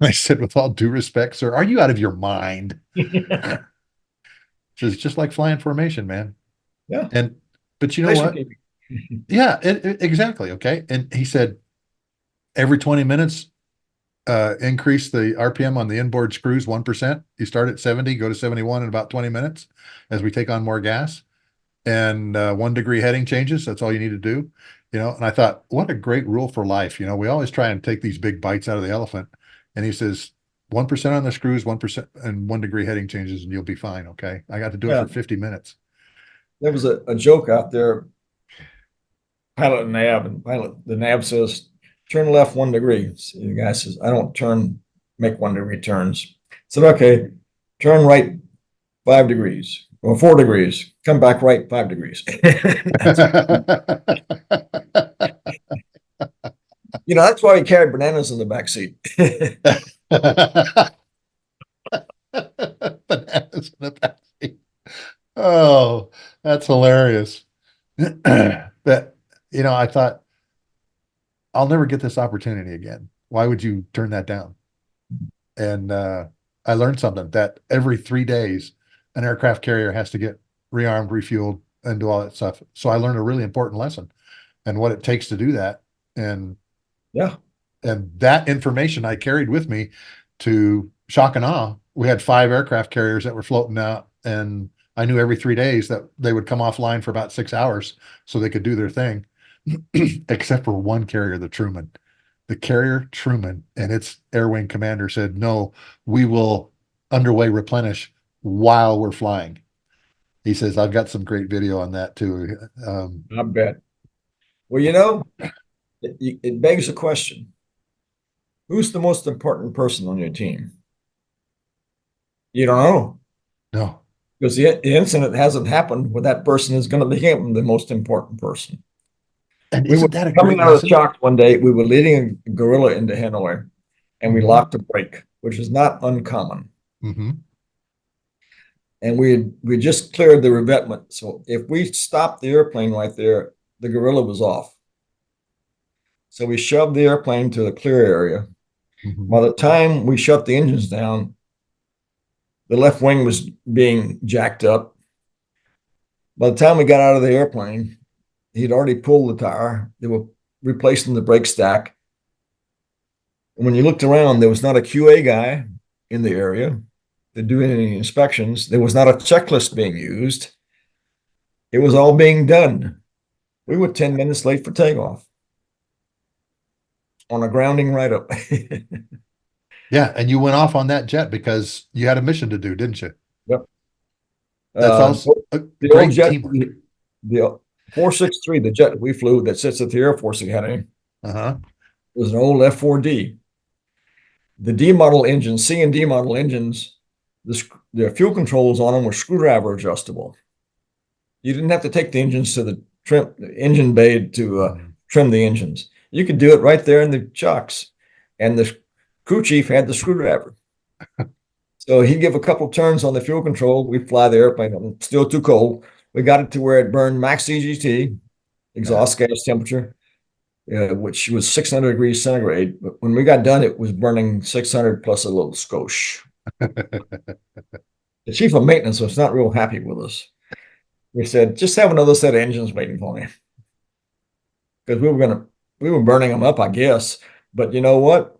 I said, "With all due respect, sir, are you out of your mind?" It's just like flying formation, man. But you know what? Yeah, exactly. Okay. And he said, every 20 minutes, increase the RPM on the inboard screws 1%. You start at 70, go to 71 in about 20 minutes as we take on more gas. And 1 degree heading changes. That's all you need to do. And I thought, what a great rule for life. We always try and take these big bites out of the elephant. And he says, 1% on the screws, 1% and 1 degree heading changes, and you'll be fine. Okay. I got to do it for 50 minutes. There was a joke out there. Pilot and nav, and the nav says, "Turn left 1 degree." So the guy says, "I don't make 1 degree turns." I said, "Okay, turn right 5 degrees or 4 degrees, come back right 5 degrees." That's why we carried bananas in the back seat. Bananas in the back seat. Oh, that's hilarious. But I thought, I'll never get this opportunity again. Why would you turn that down? And I learned something that every 3 days, an aircraft carrier has to get rearmed, refueled, and do all that stuff. So I learned a really important lesson and what it takes to do that. And Yeah. and that information I carried with me to shock and awe. We had 5 aircraft carriers that were floating out, and I knew every 3 days that they would come offline for about 6 hours so they could do their thing, except for one carrier, the Truman. The carrier Truman and its air wing commander said, no, we will underway replenish while we're flying. He says, I've got some great video on that too. I bet. Well, it begs the question, who's the most important person on your team? You don't know, No. because the incident hasn't happened where that person is going to become the most important person. And We were isn't that a coming great out of the lesson? shock one day. We were leading a guerrilla into Hanoi, and we Mhm. locked a brake, which is not uncommon. Mm-hmm. And we just cleared the revetment. So if we stopped the airplane right there, the guerrilla was off. So we shoved the airplane to the clear area. Mm-hmm. By the time we shut the engines down, the left wing was being jacked up. By the time we got out of the airplane, he'd already pulled the tire. They were replacing the brake stack. And when you looked around, there was not a QA guy in the area to do any inspections. There was not a checklist being used. It was all being done. We were 10 minutes late for takeoff on a grounding write-up. Yeah, and you went off on that jet because you had a mission to do, didn't you? Yep. That's also a The old great jet, teamwork. the 463, the jet we flew that sits at the Air Force Academy, Uh-huh. was an old F4D. The D model engines, C and D model engines, the fuel controls on them were screwdriver adjustable. You didn't have to take the engines to the engine bay to trim the engines. You could do it right there in the chocks. And the crew chief had the screwdriver. So he'd give a couple turns on the fuel control. We'd fly the airplane. Still too cold. We got it to where it burned max EGT, exhaust gas temperature, which was 600 degrees centigrade. But when we got done, it was burning 600 plus a little skosh. The chief of maintenance was not real happy with us. We said, just have another set of engines waiting for me. Because we were burning them up, I guess. But you know what?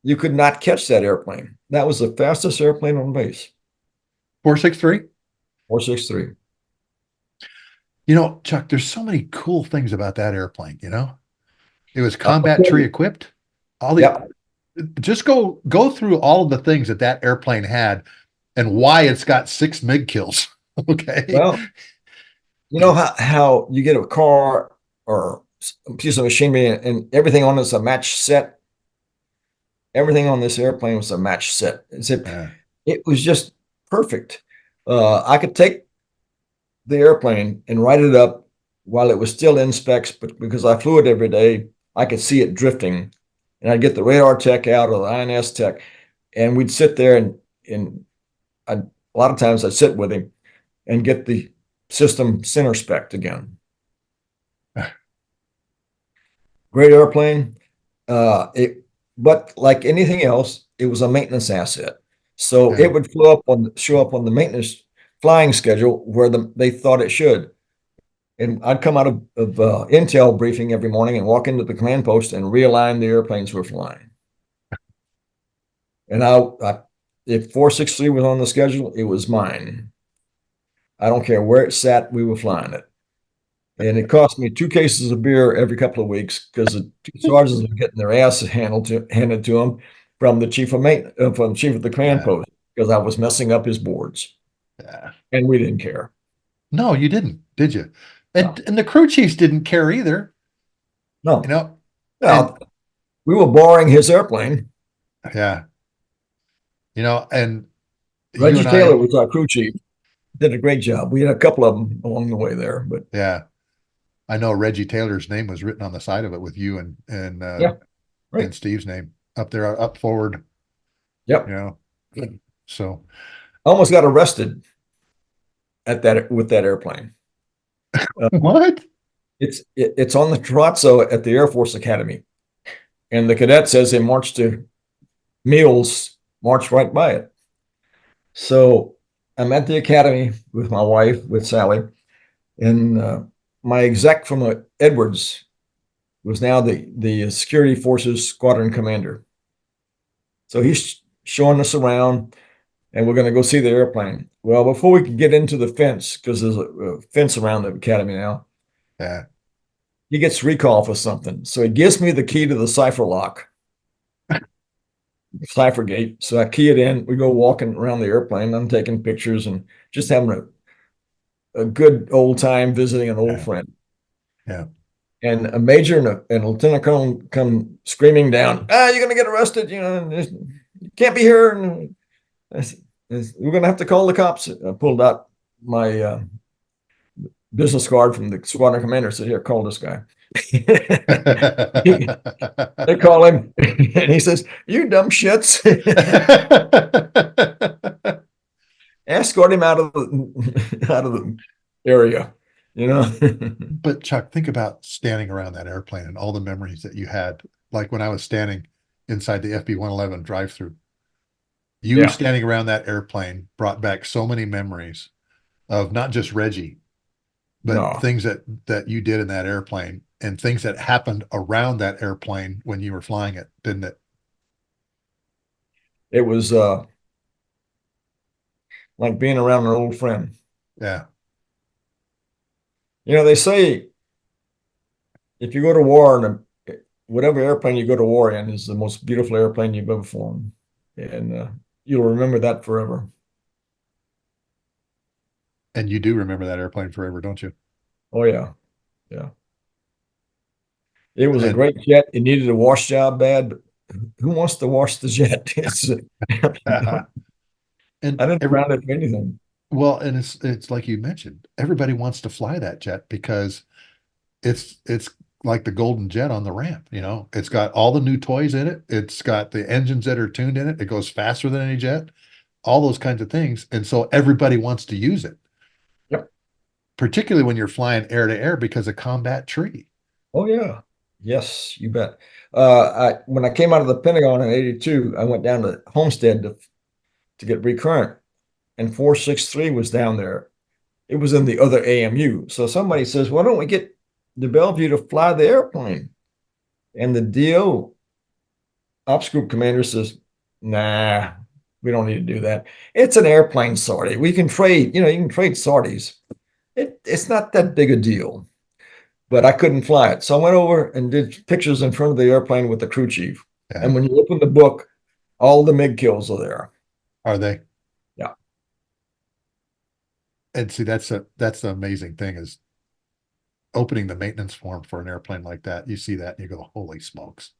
You could not catch that airplane. That was the fastest airplane on base. 463? 463. Chuck, there's so many cool things about that airplane, It was combat tree equipped. All the Yep. Just go through all of the things that airplane had and why it's got 6 MiG kills. Okay. Well, you know how you get a car or a piece of machinery and everything on it's a match set? Everything on this airplane was a match set. It was just perfect. I could take the airplane and write it up while it was still in specs, but because I flew it every day, I could see it drifting. And I'd get the radar tech out or the INS tech, and we'd sit there and a lot of times I'd sit with him and get the system center spec'd again. Great airplane. But like anything else, it was a maintenance asset. So it would show up on the maintenance flying schedule where they thought it should. And I'd come out of intel briefing every morning and walk into the command post and realign the airplanes we're flying. And if 463 was on the schedule, it was mine. I don't care where it sat, we were flying it. And it cost me 2 cases of beer every couple of weeks because the 2 sergeants were getting their ass handed to them from the chief of from the chief of the command post because I was messing up his boards. Yeah. And we didn't care. No, you didn't, did you? And the crew chiefs didn't care either. No. Well, we were borrowing his airplane. Yeah. And Reggie Taylor was our crew chief. Did a great job. We had a couple of them along the way there, but yeah, I know Reggie Taylor's name was written on the side of it with you and and Steve's name up there, up forward. Yep. So almost got arrested with that airplane. What? It's on the terrazzo at the Air Force Academy. And the cadets, as they march to meals, march right by it. So I'm at the academy with my wife, with Sally, and my exec from Edwards was now the security forces squadron commander. So he's showing us around, and we're going to go see the airplane. Well, before we could get into the fence, because there's a fence around the academy now, Yeah. he gets recall for something. So he gives me the key to the cipher lock, cipher gate. So I key it in. We go walking around the airplane. I'm taking pictures and just having a good old time visiting an old Yeah. friend. Yeah. And a major and a lieutenant colonel come screaming down, you're going to get arrested. You can't be here. And we're going to have to call the cops. I pulled out my business card from the squadron commander, said, here, call this guy. They call him and he says, you dumb shits. Escort him out of the area, But Chuck, think about standing around that airplane and all the memories that you had. Like when I was standing inside the FB-111 drive-through, you Yeah. standing around that airplane brought back so many memories of not just Reggie, but No. things that you did in that airplane and things that happened around that airplane when you were flying it, didn't it? It was like being around an old friend. Yeah. They say if you go to war, and whatever airplane you go to war in is the most beautiful airplane you've ever flown, and you'll remember that forever. And you do remember that airplane forever, don't you? Oh yeah, yeah. It was a And great jet. It needed a wash job bad, but who wants to wash the jet? I and didn't ground it for anything. well, and it's like you mentioned, everybody wants to fly that jet because it's like the golden jet on the ramp, It's got all the new toys in it. It's got the engines that are tuned in it. It goes faster than any jet, all those kinds of things. And so everybody wants to use it. Yep. Particularly when you're flying air to air because of combat tree. Oh yeah. Yes, you bet. When I came out of the Pentagon in '82, I went down to Homestead to get recurrent, and 463 was down there. It was in the other AMU. So somebody says, why don't we get the Bellevue to fly the airplane? And the DO ops group commander says, nah, we don't need to do that. It's an airplane sortie. We can trade, you can trade sorties. It's not that big a deal. But I couldn't fly it. So I went over and did pictures in front of the airplane with the crew chief. Yeah. And when you open the book, all the MiG kills are there. Are they? Yeah. And see, that's the amazing thing is opening the maintenance form for an airplane like that. You see that and you go, holy smokes.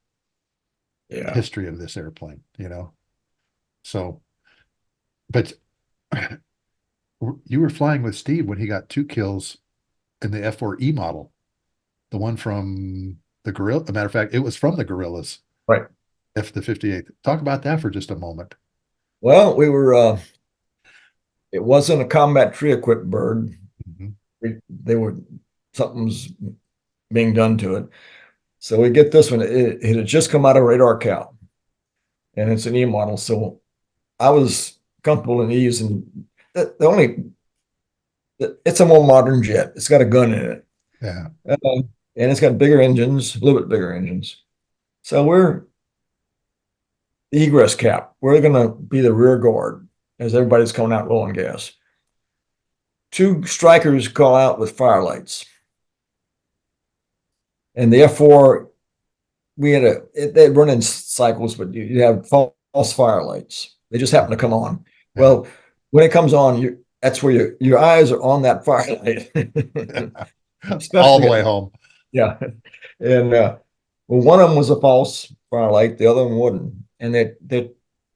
Yeah. History of this airplane, So, but you were flying with Steve when he got 2 kills in the F4E model, the one from the Gorilla. As a matter of fact, it was from the Gorillas, Right. the 58th. Talk about that for just a moment. Well, we were, it wasn't a combat tree equipped bird. Something's being done to it. So we get this one. It had just come out of Radar Cal, and it's an E model. So I was comfortable in E's, and it's a more modern jet. It's got a gun in it. Yeah. And it's got bigger engines, a little bit bigger engines. So we're the egress cap. We're going to be the rear guard as everybody's coming out low on gas. 2 strikers call out with firelights. And the F4, they run in cycles, but you have false firelights. They just happen to come on. Yeah. Well, when it comes on, that's where your eyes are on that firelight. All the way home. Yeah. And well, one of them was a false firelight, the other one wouldn't. And they're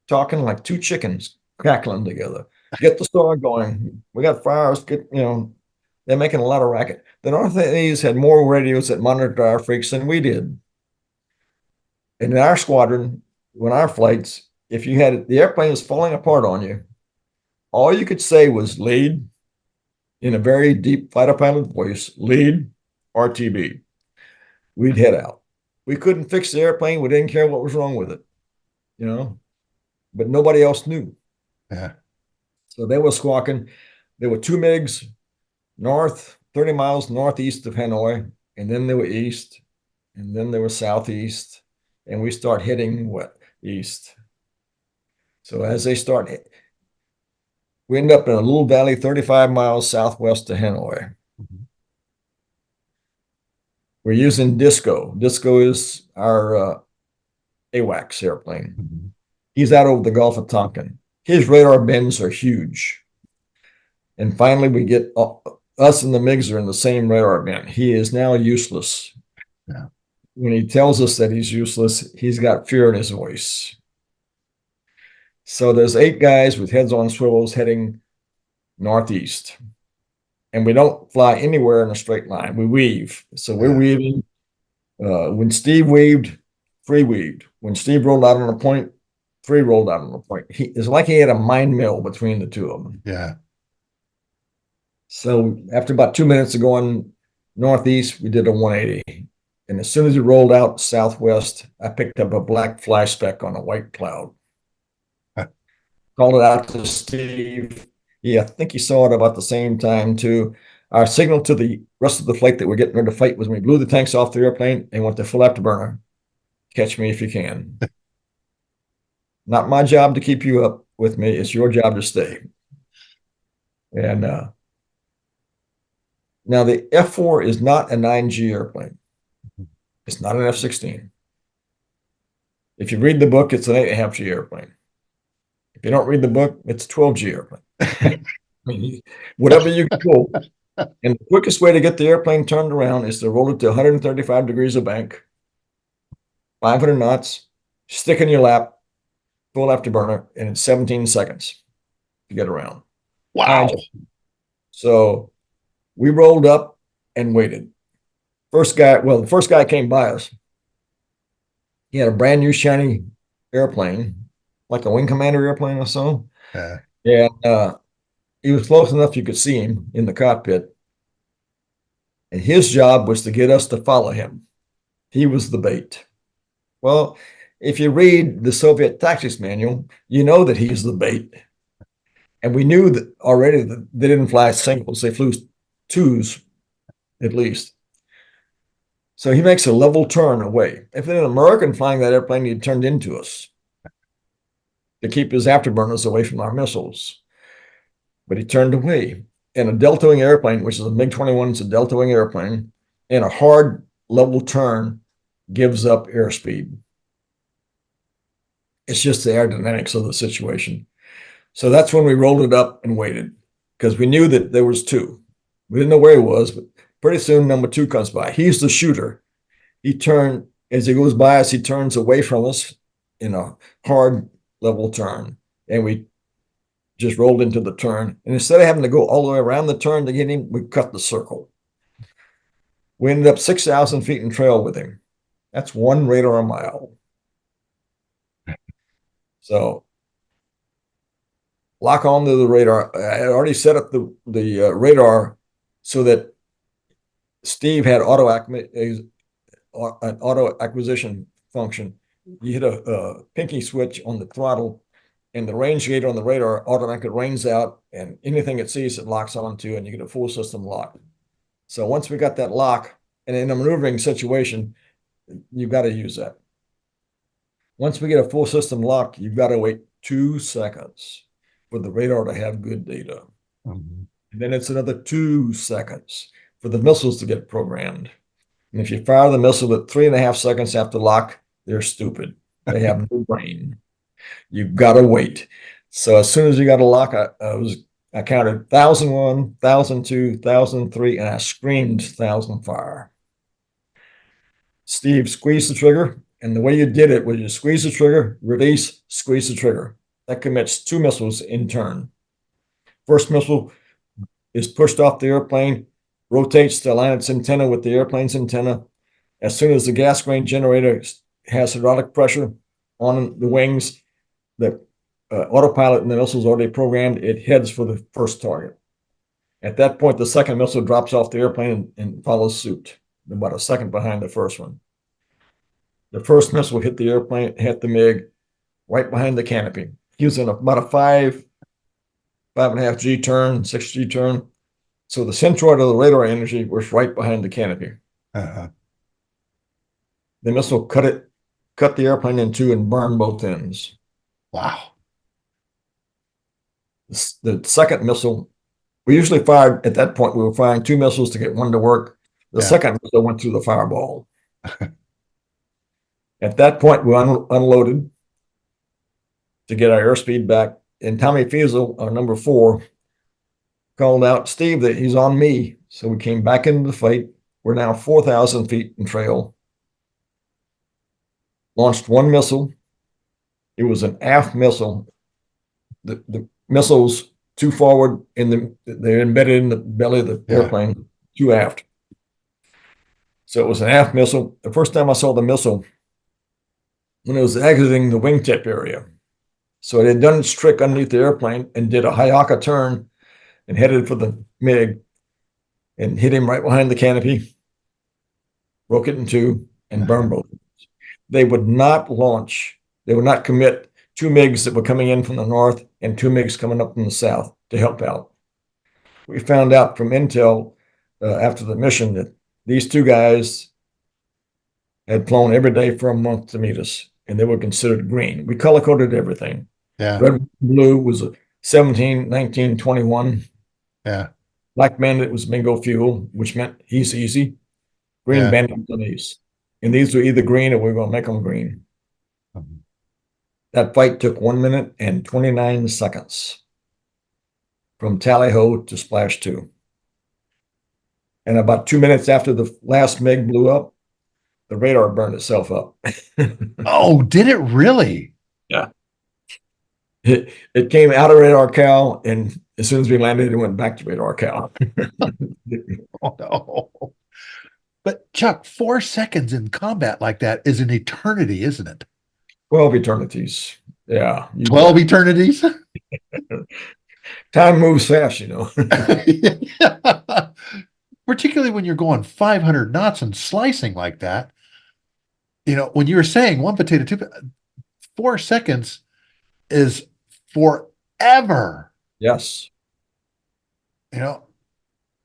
talking like 2 chickens cackling together. Get the store going. We got fires. They're making a lot of racket. The North Vietnamese had more radios that monitored our freaks than we did. And in our squadron, when our flights, if you had the airplane was falling apart on you, all you could say was lead in a very deep fighter pilot voice, lead, RTB. We'd head out. We couldn't fix the airplane. We didn't care what was wrong with it, you know, but nobody else knew. Yeah. So they were squawking. There were two MiGs north, 30 miles northeast of Hanoi, and then they were east, and then they were southeast, and we start heading east. So as they start, we end up in a little valley 35 miles southwest of Hanoi. Mm-hmm. We're using Disco. Disco is our AWACS airplane. Mm-hmm. He's out over the Gulf of Tonkin. His radar bends are huge. And finally, we get us and the MiGs are in the same radar band. He is now useless. Yeah. When he tells us that he's useless, he's got fear in his voice. So there's 8 guys with heads on swivels heading northeast. And we don't fly anywhere in a straight line. We weave. So we're weaving. When Steve weaved, Free weaved. When Steve rolled out on a point, Free rolled out on a point. It's like he had a mind meld between the two of them. Yeah. So after about 2 minutes of going northeast, we did a 180. And as soon as we rolled out southwest, I picked up a black fly speck on a white cloud. Called it out to Steve. Yeah, I think he saw it about the same time too. Our signal to the rest of the flight that we're getting ready to fight was when we blew the tanks off the airplane and went to full afterburner. Catch me if you can. Not my job to keep you up with me. It's your job to stay. And now the F4 is not a 9G airplane. It's not an F-16. If you read the book, it's an 8.5G airplane. If you don't read the book, it's a 12G airplane. I mean, whatever you can pull. And the quickest way to get the airplane turned around is to roll it to 135 degrees of bank, 500 knots, stick in your lap, full afterburner, and in 17 seconds to get around. Wow. So we rolled up and waited. The first guy came by us. He had a brand new shiny airplane, like a Wing Commander airplane or so. Yeah. And he was close enough you could see him in the cockpit. And his job was to get us to follow him. He was the bait. Well, if you read the Soviet tactics manual, you know that he's the bait. And we knew that already that they didn't fly singles, they flew twos at least. So he makes a level turn away. If an American flying that airplane, he'd turned into us to keep his afterburners away from our missiles. But he turned away. And a delta wing airplane, which is a MiG-21, it's a delta wing airplane, and a hard level turn gives up airspeed. It's just the aerodynamics of the situation. So that's when we rolled it up and waited, because we knew that there was 2. We didn't know where he was, but pretty soon number 2 comes by. He's the shooter. As he goes by us, he turns away from us in a hard level turn. And we just rolled into the turn. And instead of having to go all the way around the turn to get him, we cut the circle. We ended up 6,000 feet in trail with him. That's 1 radar a mile. So lock onto the radar. I had already set up the radar so that Steve had an auto acquisition function. You hit a pinky switch on the throttle, and the range gauge on the radar automatically rains out, and anything it sees, it locks onto, and you get a full system lock. So once we got that lock, and in a maneuvering situation, you've got to use that. Once we get a full system lock, you've got to wait 2 seconds for the radar to have good data. Mm-hmm. And then it's another 2 seconds for the missiles to get programmed. And if you fire the missile at 3.5 seconds after lock, they're stupid. They have no brain. You've got to wait. So as soon as you got a lock, I counted 1,001, 1,002, 1,003, and I screamed 1,000 fire. Steve squeezed the trigger, and the way you did it was you squeeze the trigger, release, squeeze the trigger. That commits 2 missiles in turn. First missile is pushed off the airplane, rotates to align its antenna with the airplane's antenna. As soon as the gas grain generator has hydraulic pressure on the wings, the autopilot and the missile is already programmed, it heads for the first target. At that point, the second missile drops off the airplane and follows suit. about a second behind the first one. The first missile hit the airplane, hit the MiG right behind the canopy. He was in about a 5.5 G turn, 6 G turn. So the centroid of the radar energy was right behind the canopy. Uh-huh. The missile cut the airplane in two and burned both ends. Wow. The second missile, we usually fired at that point, we were firing 2 missiles to get one to work. The Yeah. second missile went through the fireball. At that point, we unloaded to get our airspeed back. And Tommy Fiesel, our number 4, called out Steve that he's on me. So we came back into the fight. We're now 4,000 feet in trail. Launched 1 missile. It was an aft missile. The missiles 2 forward they're embedded in the belly of the airplane, 2 aft. So it was an aft missile. The first time I saw the missile, when it was exiting the wingtip area. So it had done its trick underneath the airplane and did a Hayaka turn and headed for the MiG and hit him right behind the canopy, broke it in 2, and burned both. They would not launch, they would not commit 2 MiGs that were coming in from the north and 2 MiGs coming up from the south to help out. We found out from intel after the mission that these 2 guys had flown every day for a month to meet us, and they were considered green. We color-coded everything. Yeah. Red and blue was a 17, 19, 21. Yeah. Black bandit was bingo fuel, which meant he's easy. Green bandit was these. And these were either green or we were going to make them green. Mhm. That fight took 1 minute and 29 seconds from Tally Ho to Splash 2. And about 2 minutes after the last MiG blew up, the radar burned itself up. Oh, did it really? Yeah. It came out of radar cow, and as soon as we landed, it went back to radar cow. Oh, no. But Chuck, 4 seconds in combat like that is an eternity, isn't it? 12 eternities. Yeah. 12 eternities? Time moves fast, you know. Yeah. Particularly when you're going 500 knots and slicing like that. You know, when you were saying 1 potato, 2, 4 seconds is forever. Yes. You know,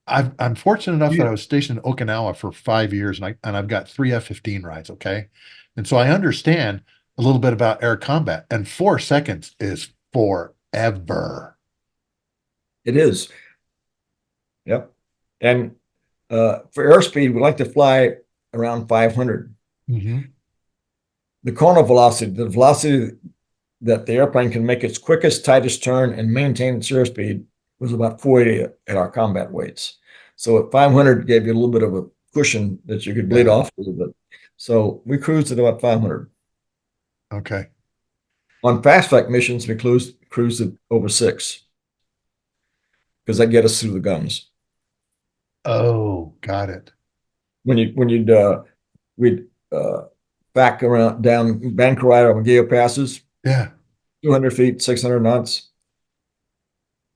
I'm fortunate enough that I was stationed in Okinawa for 5 years, and I've got 3 F-15 rides. Okay, and so I understand a little bit about air combat, and 4 seconds is forever. It is. Yep. And for airspeed, we like to fly around 500. Mm-hmm. The corner velocity, the velocity that the airplane can make its quickest, tightest turn and maintain its airspeed, was about 480 at our combat weights. So at 500 gave you a little bit of a cushion that you could bleed off a little bit. So we cruised at about 500. Okay. On fastback missions, we cruised at over 6 because that get us through the guns. Oh, got it. We'd back around down Bancaride or Geo passes, Yeah. 200 feet, 600 knots,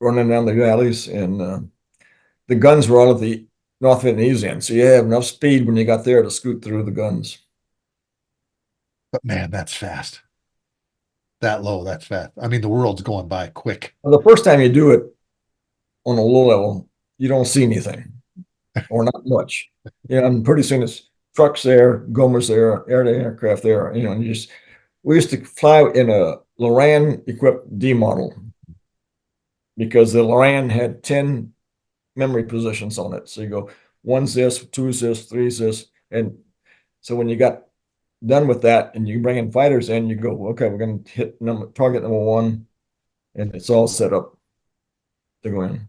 running down the valleys, and the guns were all at the North Vietnamese end, so you have enough speed when you got there to scoot through the guns. But man, that's fast. That low, that's fast. I mean, the world's going by quick. Well, the first time you do it on a low level, you don't see anything or not much. And pretty soon it's trucks there, Gomers there, aircraft there, and we used to fly in a Loran equipped D model because the Loran had 10 memory positions on it. So you go 1's this, 2's this, 3's this. And so when you got done with that and you bring in fighters in, you go, okay, we're going to hit target number 1, and it's all set up to go in.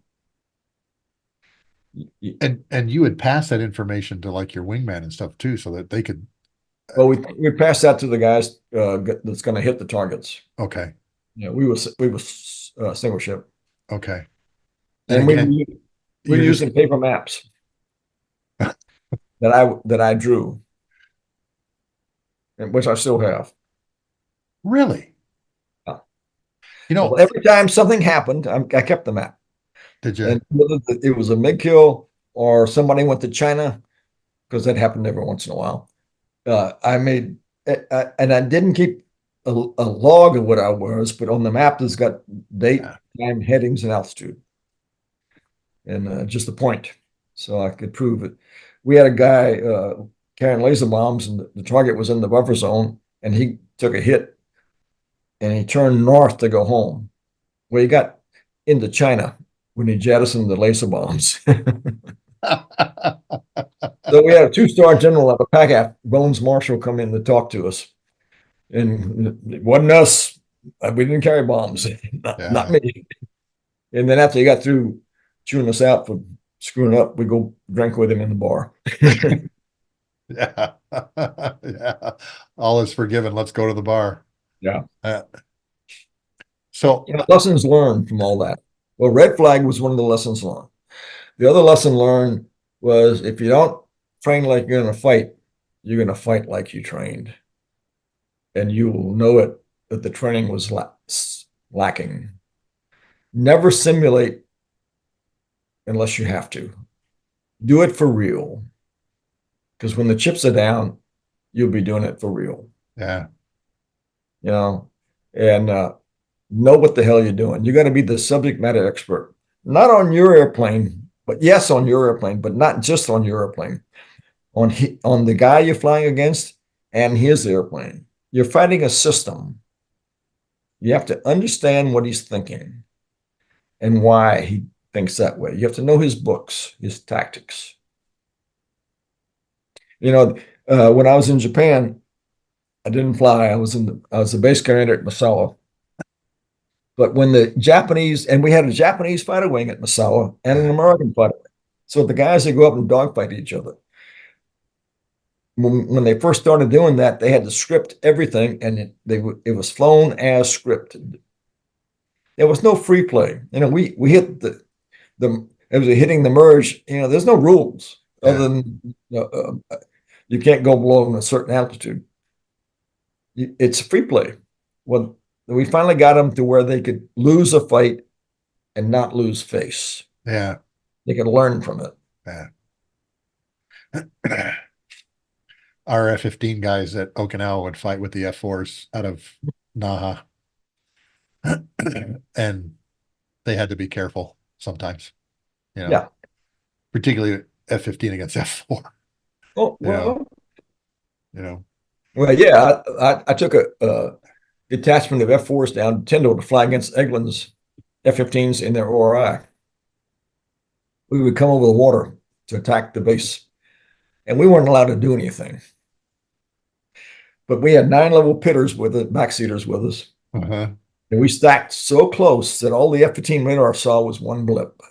And you would pass that information to like your wingman and stuff too, so that they could. Well, we pass that to the guys that's going to hit the targets. Okay. Yeah, we was single ship. Okay. And again, we're using paper maps that I drew, and which I still have. Really? Yeah. You know, Well, every time something happened, I kept the map. did you? And whether it was a MiG kill or somebody went to China, because that happened every once in a while. I made, and I didn't keep a log of what I was, but on the map, there's got date, time, headings, and altitude, and just the point, so I could prove it. We had a guy carrying laser bombs, and the target was in the buffer zone, and he took a hit, and he turned north to go home. Well, he got into China when he jettisoned the laser bombs. So we had a two-star general of a PACAF, Bones Marshall, come in to talk to us. And it wasn't us. We didn't carry bombs. Not me. And then after he got through chewing us out for screwing up, we go drink with him in the bar. Yeah. Yeah. All is forgiven. Let's go to the bar. Yeah. So lessons learned from all that. Well, red flag was one of the lessons learned. The other lesson learned was if you don't train like you're going to fight, you're going to fight like you trained. And you will know it that the training was lacking. Never simulate unless you have to. Do it for real. Because when the chips are down, you'll be doing it for real. Yeah. And know what the hell you're doing. You got to be the subject matter expert, not on your airplane, but yes, on your airplane, but not just on your airplane, on the guy you're flying against and his airplane. You're fighting a system. You have to understand what he's thinking and why he thinks that way. You have to know his books, his tactics. When I was in Japan, I didn't fly. I was the base commander at Misawa. But when the Japanese, and we had a Japanese fighter wing at Misawa and an American fighter wing. So the guys that go up and dogfight each other. When they first started doing that, they had to script everything, and it was flown as scripted. There was no free play. We hit it was hitting the merge. There's no rules other than you can't go below a certain altitude. It's free play. Well, we finally got them to where they could lose a fight and not lose face. Yeah, they could learn from it. Yeah. Our F-15 guys at Okinawa would fight with the F-4s out of Naha. And they had to be careful sometimes, Yeah. Particularly F-15 against F-4. Oh, well. Well, yeah, I took a detachment of F-4s down to Tyndall to fly against Eglin's F-15s in their ORI. We would come over the water to attack the base, and we weren't allowed to do anything. But we had 9-level pitters with it, backseaters with us. Uh-huh. And we stacked so close that all the F-15 radar saw was one blip.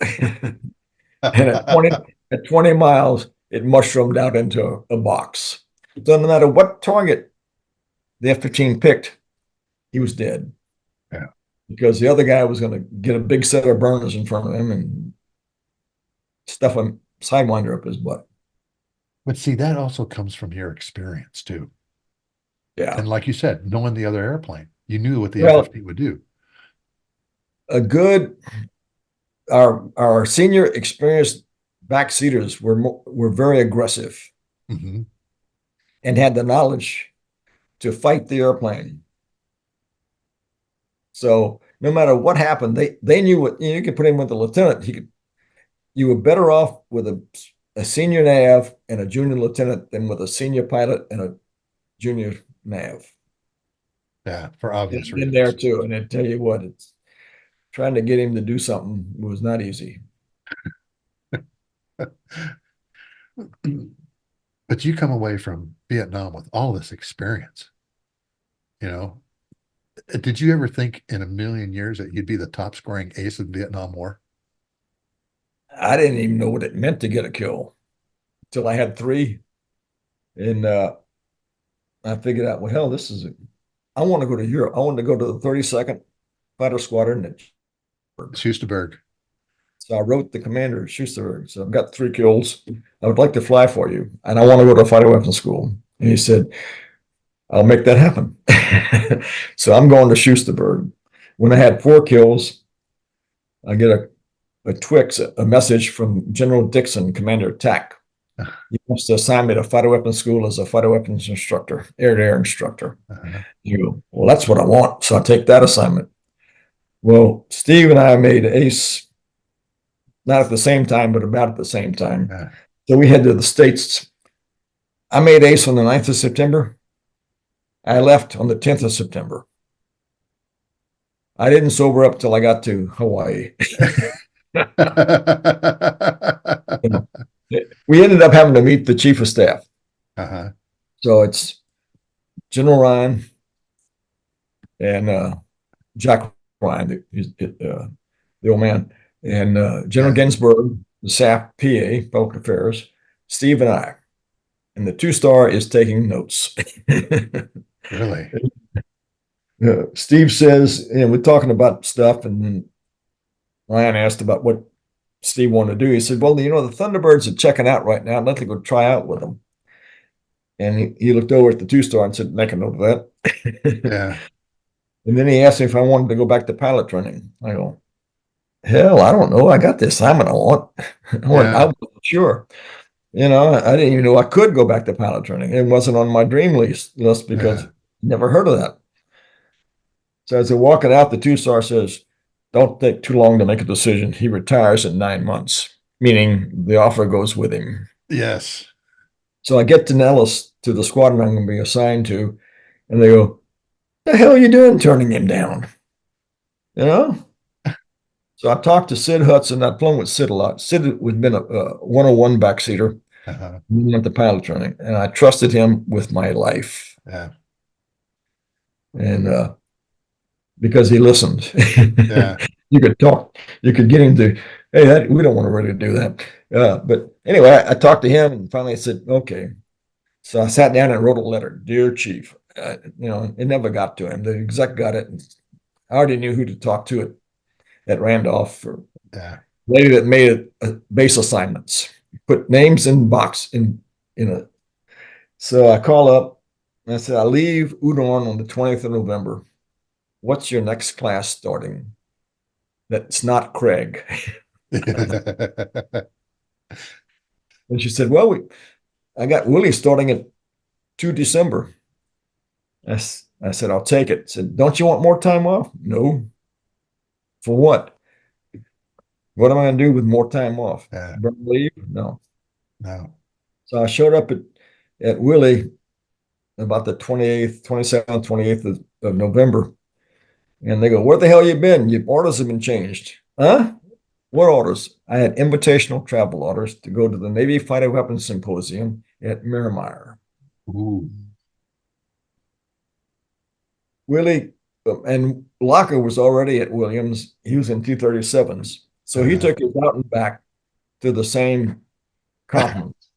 And at 20 miles, it mushroomed out into a box. So no matter what target the F-15 picked, he was dead. Yeah. Because the other guy was going to get a big set of burners in front of him and stuff a Sidewinder up his butt. But see, that also comes from your experience too. Yeah. And like you said, knowing the other airplane, you knew what the F-15 would do. Our senior experienced backseaters were very aggressive. Mm-hmm. And had the knowledge to fight the airplane. So no matter what happened, they knew what you could put him with a lieutenant. You were better off with a senior nav and a junior lieutenant than with a senior pilot and a junior nav. Yeah, for obvious reasons. In there too, and I tell you what, it's trying to get him to do something was not easy. But you come away from Vietnam with all this experience. Did you ever think in a million years that you'd be the top scoring ace of the Vietnam War? I didn't even know what it meant to get a kill until I had 3. And I figured out, well, hell, I want to go to Europe. I want to go to the 32nd Fighter Squadron at Schusterberg. So I wrote the commander at Schusterberg. So I've got 3 kills. I would like to fly for you. And I want to go to fighter weapons school. And he said, I'll make that happen. So I'm going to Schusterberg. When I had 4 kills, I get a Twix, a message from General Dixon, commander of TAC, He wants to assign me to fighter weapons school as a fighter weapons instructor, air-to-air instructor. Uh-huh. You go, well, that's what I want. So I take that assignment. Well, Steve and I made ACE, not at the same time, but about at the same time. Yeah. So we head to the States. I made ACE on the 9th of September. I left on the 10th of September. I didn't sober up till I got to Hawaii. We ended up having to meet the chief of staff. Uh-huh. So it's General Ryan and Jack Ryan, the old man, and General Yeah. Ginsburg, the SAF PA, Public Affairs, Steve and I. And the two-star is taking notes. Really? Steve says, and we're talking about stuff, and then Ryan asked about what Steve wanted to do. He said, well, the Thunderbirds are checking out right now. I'd like to go try out with them. And he looked over at the two-star and said, make a note of that. Yeah. And then he asked me if I wanted to go back to pilot training. I go, hell, I don't know. I got the assignment I want. I wasn't sure. I didn't even know I could go back to pilot training. It wasn't on my dream list because I never heard of that. So as they're walking out, the two-star says, don't take too long to make a decision. He retires in 9 months, meaning the offer goes with him. Yes. So I get to Nellis, to the squadron I'm going to be assigned to, and they go, the hell are you doing turning him down? So I talked to Sid Hudson. I'd flown with Sid a lot. Sid had been a 101 backseater. Uh-huh. He went to pilot training, and I trusted him with my life. Yeah. And because he listened. Yeah. You could talk, you could get him to, hey, we don't want to really do that. But anyway, I talked to him and finally I said, okay. So I sat down and wrote a letter, dear chief. It never got to him. The exec got it. I already knew who to talk to at Randolph, or lady that made base assignments, put names in box in it. So I call up and I said, I leave Udon on the 20th of November. What's your next class starting? That's not Craig. And she said, well, I got Willie starting at 2 December. I said, I'll take it. Said, don't you want more time off? No. For what? What am I going to do with more time off? Leave? No. So I showed up at Willie about the 28th, 27th, 28th of November. And they go, where the hell you been? Your orders have been changed. Huh? What orders? I had invitational travel orders to go to the Navy Fighter Weapons Symposium at Miramar. Ooh. Willie and Locker was already at Williams. He was in 237s. So he took his out and back to the same conference.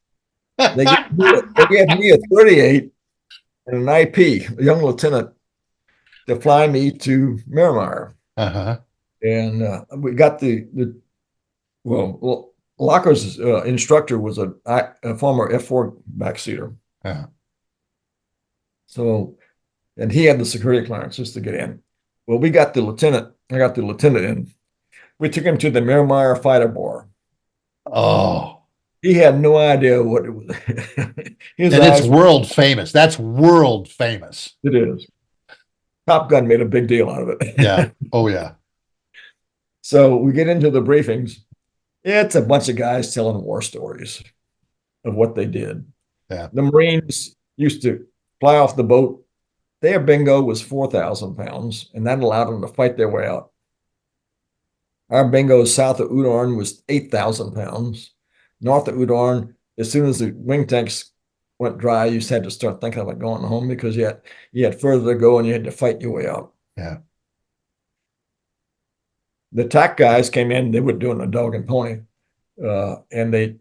They gave me a 38 and an IP, a young lieutenant, to fly me to Miramar. And we got well, Locker's instructor was a former F4 backseater. So, and he had the security clearances to get in. Well, I got the lieutenant in. We took him to the Miramar Fighter Bar. Oh. He had no idea what it was. And it's world famous. That's world famous. It is. Top Gun made a big deal out of it. Yeah. Oh, yeah. So we get into the briefings. It's a bunch of guys telling war stories of what they did. Yeah. The Marines used to fly off the boat. Their bingo was 4,000 pounds, and that allowed them to fight their way out. Our bingo south of Udon was 8,000 pounds. North of Udon, as soon as the wing tanks went dry, you just had to start thinking about going home because you had further to go and you had to fight your way out. Yeah. The TAC guys came in, they were doing a dog and pony. And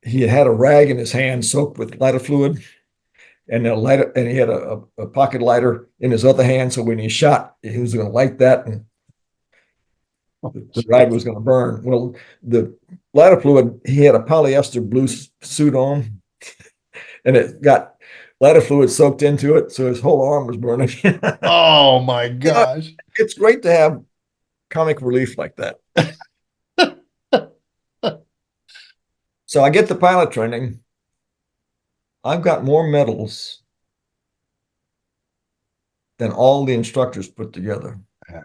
he had a rag in his hand soaked with lighter fluid. And he had a pocket lighter in his other hand. So when he shot, he was going to light that and the rag was going to burn. Well, the lighter fluid, he had a polyester blue suit on and it got lighter fluid soaked into it. So his whole arm was burning. Oh my gosh. It's great to have comic relief like that. So I get the pilot training. I've got more medals than all the instructors put together. Yeah.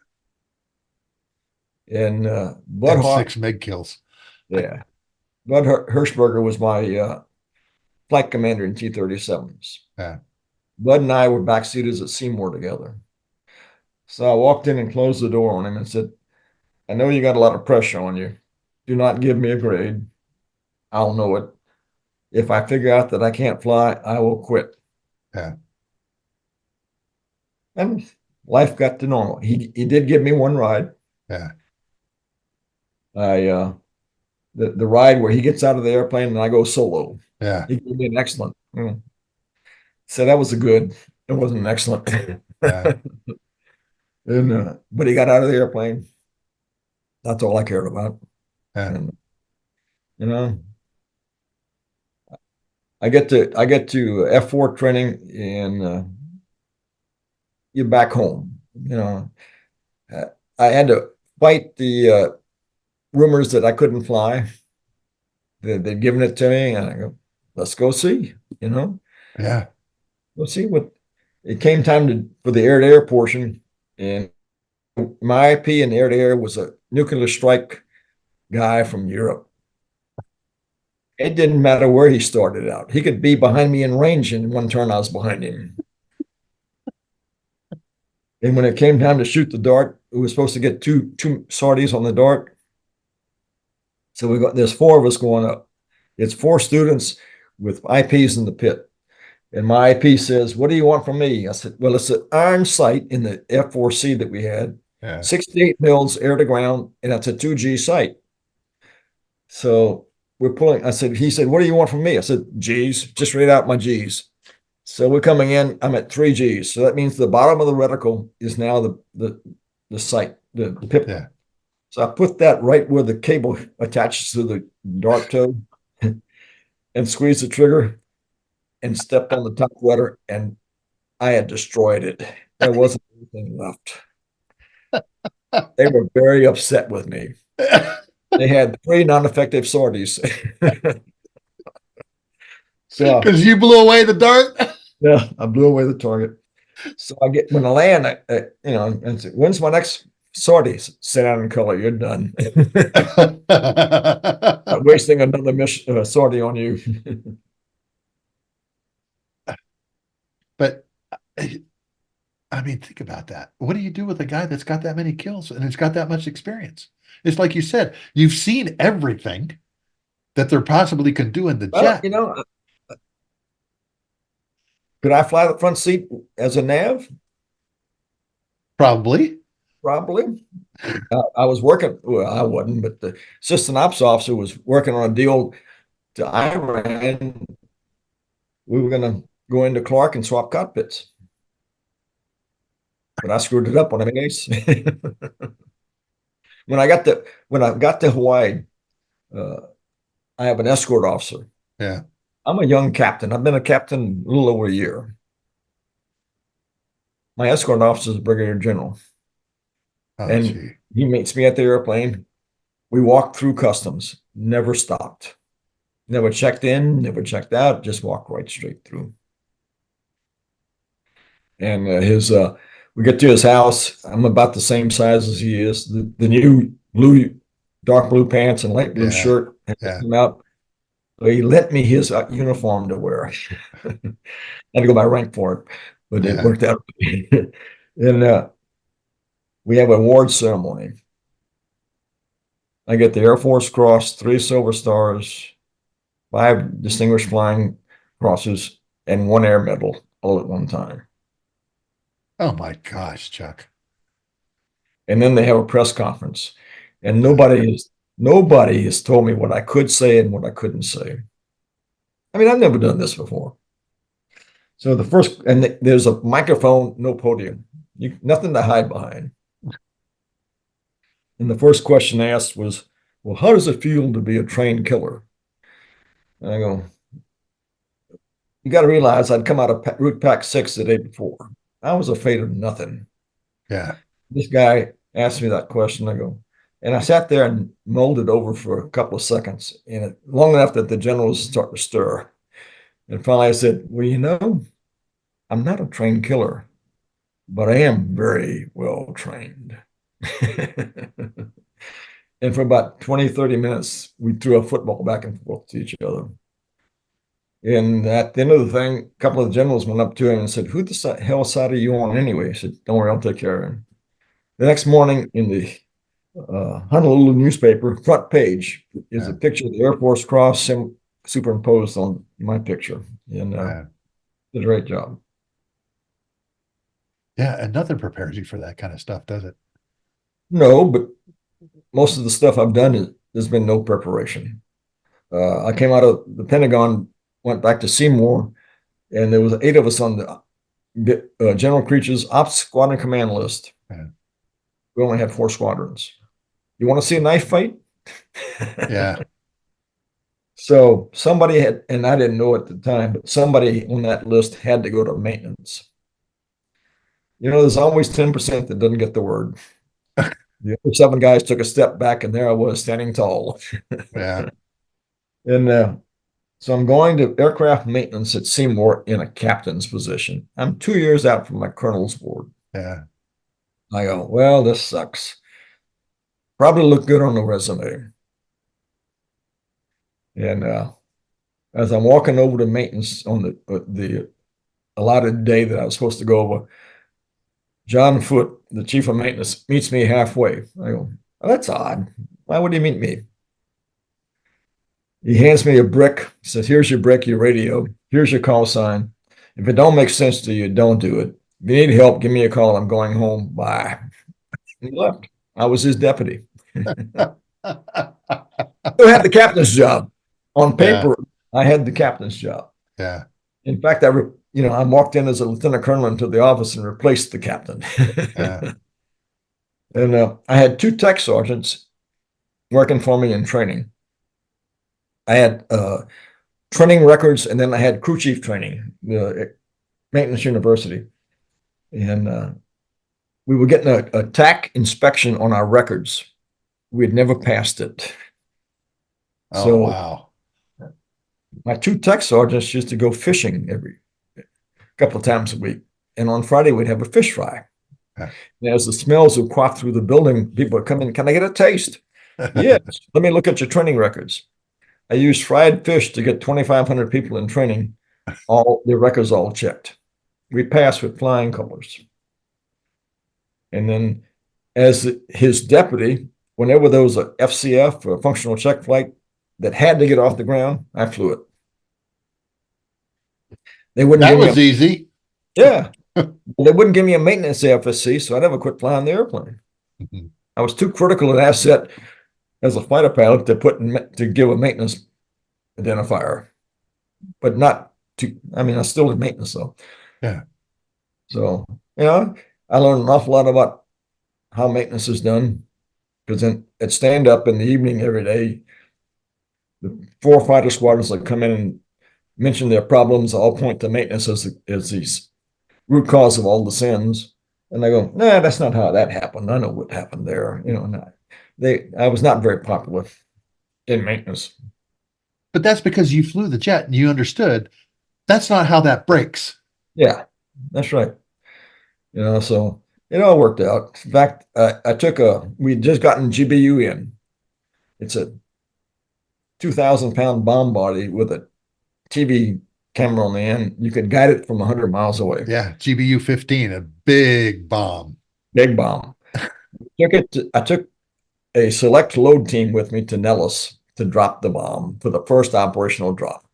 And Bud And Hawk, 6 MiG kills. yeah, Bud Hirschberger was my flight commander in T-37s. Yeah. Bud and I were backseaters at Seymour together. So I walked in and closed the door on him and said, I know you got a lot of pressure on you. Do not give me a grade. I'll know it. If I figure out that I can't fly, I will quit. Yeah. And life got to normal. He did give me one ride. Yeah. The ride where he gets out of the airplane and I go solo. Yeah. He gave me an excellent. So that was a good. It wasn't an excellent. Yeah. And but he got out of the airplane. That's all I cared about. Yeah. And you know, I get to F4 training and you're back home. Uh, I had to fight the rumors that I couldn't fly. They'd given it to me, and I go, let's go see. Yeah. We'll see what. It came time for the air-to-air portion, and my IP in air-to-air was a nuclear strike guy from Europe. It didn't matter where he started out. He could be behind me in range, and one turn I was behind him. And when it came time to shoot the dart, we were supposed to get two sorties on the dart. So there's 4 of us going up. It's 4 students with IPs in the pit. And my IP says, what do you want from me? I said, well, it's an iron sight in the F4C that we had, Yeah. 68 mils air to ground, and that's a 2G sight. So we're pulling. He said, what do you want from me? I said, G's, just read out my G's. So we're coming in, I'm at 3 G's. So that means the bottom of the reticle is now the sight, the pip. Yeah. So I put that right where the cable attaches to the dart toe and squeezed the trigger and stepped on the top rudder, and I had destroyed it. There wasn't anything left. They were very upset with me. They had 3 non-effective sorties. So Because you blew away the dart. yeah, I blew away the target. So when I land, and say, when's my next sortie? Sit down in color. You're done. I'm wasting another mission sortie on you. But I mean, think about that. What do you do with a guy that's got that many kills and has got that much experience? It's like you said, you've seen everything that there possibly can do in the Well, jet. could I fly the front seat as a nav? Probably. Probably. I was working. Well, I wasn't, but the assistant ops officer was working on a deal to Iran. We were going to go into Clark and swap cockpits, but I screwed it up on the ace. When I got to Hawaii, I have an escort officer. Yeah. I'm a young captain. I've been a captain a little over a year. My escort officer is a brigadier general. Oh, And gee. he meets me at the airplane. We walked through customs, never stopped, never checked in, never checked out, just walked right straight through. And we get to his house. I'm about the same size as he is. The new dark blue pants and light blue Yeah. shirt had Yeah. come out. So he lent me his uniform to wear. I had to go by rank for it, but it Yeah. worked out. And we have an award ceremony. I get the Air Force Cross, 3 Silver Stars, 5 Distinguished Flying Crosses, and 1 Air Medal all at one time. Oh my gosh, Chuck. And then they have a press conference, and nobody has told me what I could say and what I couldn't say. I mean, I've never done this before. So there's a microphone, no podium, nothing to hide behind. And the first question asked was, well, how does it feel to be a trained killer? And I go, you got to realize I'd come out of Route Pack 6 the day before. I was afraid of nothing. Yeah. This guy asked me that question. I go, And I sat there and mulled it over for a couple of seconds, and long enough that the generals start to stir. And finally I said, well, you know, I'm not a trained killer, but I am very well trained. And for about 20, 30 minutes, we threw a football back and forth to each other. And at the end of the thing, a couple of the generals went up to him and said, who the hell side are you on anyway? He said, don't worry, I'll take care of him. The next morning in the Honolulu newspaper, front page is a picture of the Air Force Cross superimposed on my picture. And did a great job. Yeah, and nothing prepares you for that kind of stuff, does it? No, but most of the stuff I've done, there's been no preparation. I came out of the Pentagon, went back to Seymour, and there was 8 of us on the General Creech's Ops Squadron Command list. Yeah. We only had 4 squadrons. You want to see a knife fight? Yeah. So somebody had, and I didn't know at the time, but somebody on that list had to go to maintenance. You know, there's always 10% that doesn't get the word. The other 7 guys took a step back, and there I was standing tall. Yeah. And so I'm going to aircraft maintenance at Seymour in a captain's position. I'm 2 years out from my colonel's board. Yeah. I go, well, this sucks. Probably look good on the resume. And as I'm walking over to maintenance on the allotted day that I was supposed to go over, John Foote, the chief of maintenance, meets me halfway. I go, oh, that's odd. Why would he meet me? He hands me a brick, says, here's your brick, your radio, here's your call sign. If it don't make sense to you, don't do it. If you need help, give me a call. I'm going home. Bye. And he left. I was his deputy. Still had the captain's job. On paper, I had the captain's job. Yeah. In fact, I walked in as a lieutenant colonel into the office and replaced the captain. Yeah. And I had 2 tech sergeants working for me in training. I had training records, and then I had crew chief training, the maintenance university. And we were getting a TAC inspection on our records. We had never passed it. Oh, So wow. my 2 tech sergeants used to go fishing every couple of times a week. And on Friday, we'd have a fish fry. Yeah. And as the smells would quaff through the building, people would come in, can I get a taste? Yes. Let me look at your training records. I used fried fish to get 2,500 people in training, all their records all checked. We passed with flying colors. And then as his deputy, whenever there was a FCF, or a functional check flight, that had to get off the ground, I flew it. They wouldn't That give me was easy. Yeah. They wouldn't give me a maintenance AFSC, so I never quit flying the airplane. Mhm. I was too critical an asset as a fighter pilot to give a maintenance identifier, but not to, I still did maintenance though. Yeah. So, I learned an awful lot about how maintenance is done, because then at stand up in the evening every day, the 4 fighter squadrons that come in and mention their problems all point to maintenance as the root cause of all the sins. And I go, nah, that's not how that happened. I know what happened there. I was not very popular in maintenance. But that's because you flew the jet and you understood that's not how that breaks. Yeah, that's right. So it all worked out. In fact, we'd just gotten GBU in. It's a 2,000-pound bomb body with a TV camera on the end. You could guide it from 100 miles away. Yeah. GBU 15, a big bomb. Big bomb. I took a select load team with me to Nellis to drop the bomb for the first operational drop.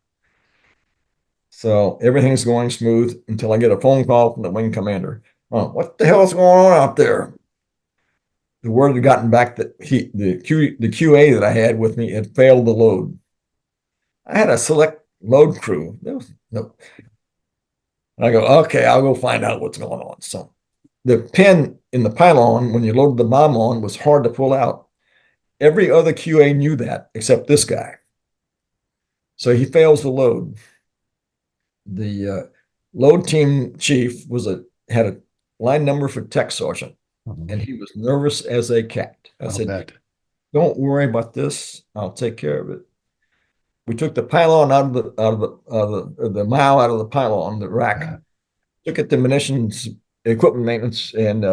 So everything's going smooth until I get a phone call from the wing commander. Oh, what the hell is going on out there? The word had gotten back that the QA that I had with me had failed the load. I had a select load crew. There was no. I go, okay, I'll go find out what's going on. So the pin in the pylon, when you loaded the bomb on, was hard to pull out. Every other QA knew that except this guy. So he fails the load. The load team chief had a line number for tech sergeant, and he was nervous as a cat. I said, don't worry about this. I'll take care of it. We took the pylon out of the mile out of the pylon, the rack, Yeah. took it to munitions equipment maintenance and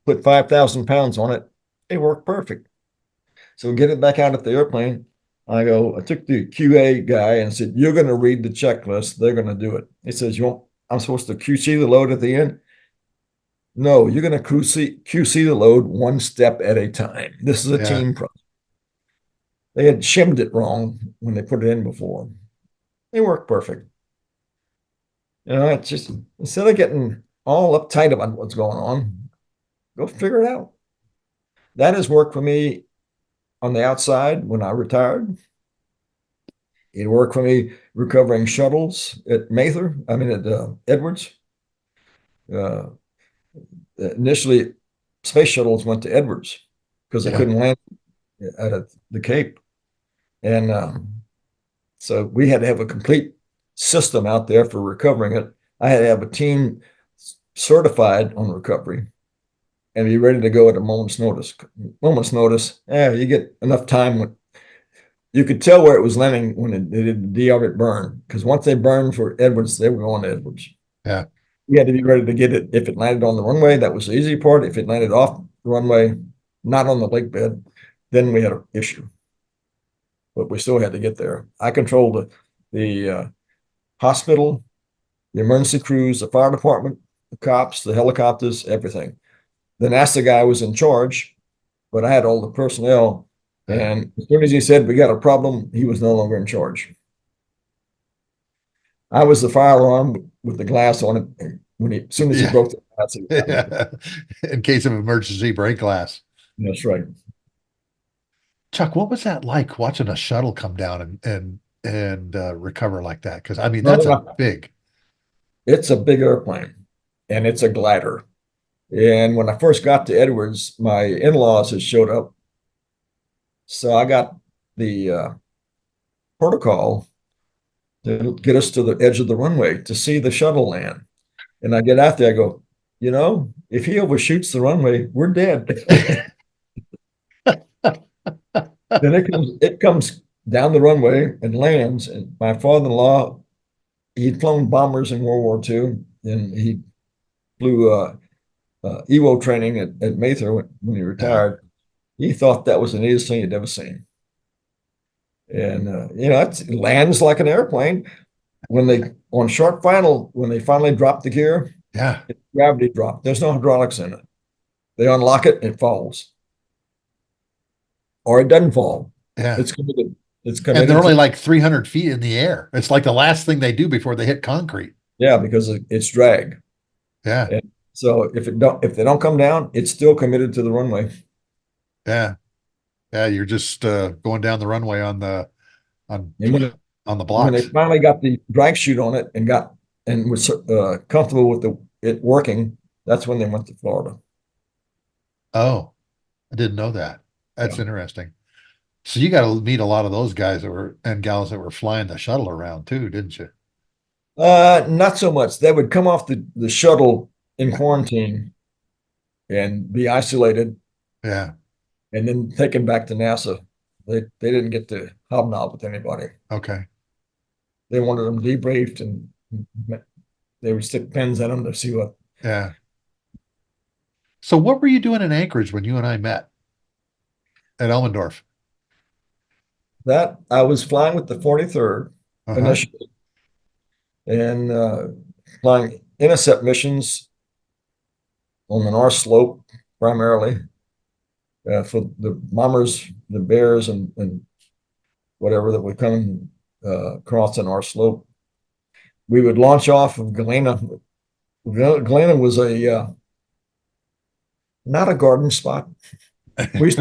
put 5,000 pounds on it. It worked perfect. So we get it back out at the airplane. I took the QA guy and said, "You're going to read the checklist. They're going to do it." He says, I'm supposed to QC the load at the end? No, you're going to QC the load one step at a time. This is a Yeah. team project. They had shimmed it wrong when they put it in before. It worked perfect. It's just instead of getting all uptight about what's going on, go figure it out. That has worked for me on the outside when I retired. It worked for me recovering shuttles at Mather, I mean at Edwards. Uh, Initially, space shuttles went to Edwards because they Yeah. couldn't land at the Cape. And so we had to have a complete system out there for recovering it. I had to have a team certified on recovery and be ready to go at a moment's notice. Moment's notice, you get enough time. You could tell where it was landing when they did the de-orbit burn, because once they burned for Edwards, they were going to Edwards. Yeah. We had to be ready to get it. If it landed on the runway, that was the easy part. If it landed off the runway, not on the lake bed, then we had an issue. But we still had to get there. I controlled the hospital, the emergency crews, the fire department, the cops, the helicopters, everything. The NASA guy was in charge, but I had all the personnel. And as soon as he said we got a problem, he was no longer in charge. I was the fire alarm with the glass on it. And as soon as he broke the glass, Yeah. In case of emergency, break glass. That's right. Chuck, what was that like watching a shuttle come down and recover like that? Because I mean, No, that's no, a no. big. It's a big airplane and it's a glider. And when I first got to Edwards, my in-laws had showed up. So I got the protocol to get us to the edge of the runway to see the shuttle land. And I get out there, I go, if he overshoots the runway, we're dead. Then it comes down the runway and lands. And my father-in-law, he'd flown bombers in World War II, and he flew EWO training at Mather when he retired. He thought that was the neatest thing he'd ever seen. And it lands like an airplane. When they finally drop the gear, Yeah. it's gravity drop. There's no hydraulics in it. They unlock it, it falls. Or it doesn't fall. Yeah. It's committed. It's And committed they're only to, like 300 feet in the air. It's like the last thing they do before they hit concrete. yeah, because it's drag. Yeah. And so if they don't come down, it's still committed to the runway. Yeah. Yeah. You're just going down the runway on the And when they blocks. finally got the drag chute on it and was comfortable with it working, that's when they went to Florida. Oh, I didn't know that. That's interesting. So you got to meet a lot of those guys and gals that were flying the shuttle around too, didn't you? Not so much. They would come off the shuttle in quarantine and be isolated. Yeah. And then taken back to NASA. They didn't get to hobnob with anybody. Okay. They wanted them debriefed, and they would stick pins in them to see what. Yeah. So what were you doing in Anchorage when you and I met at Elmendorf? That I was flying with the 43rd initially, and flying intercept missions on the North Slope primarily for the bombers, the Bears, and whatever that would come across the North Slope. We would launch off of Galena. Galena was not a garden spot. We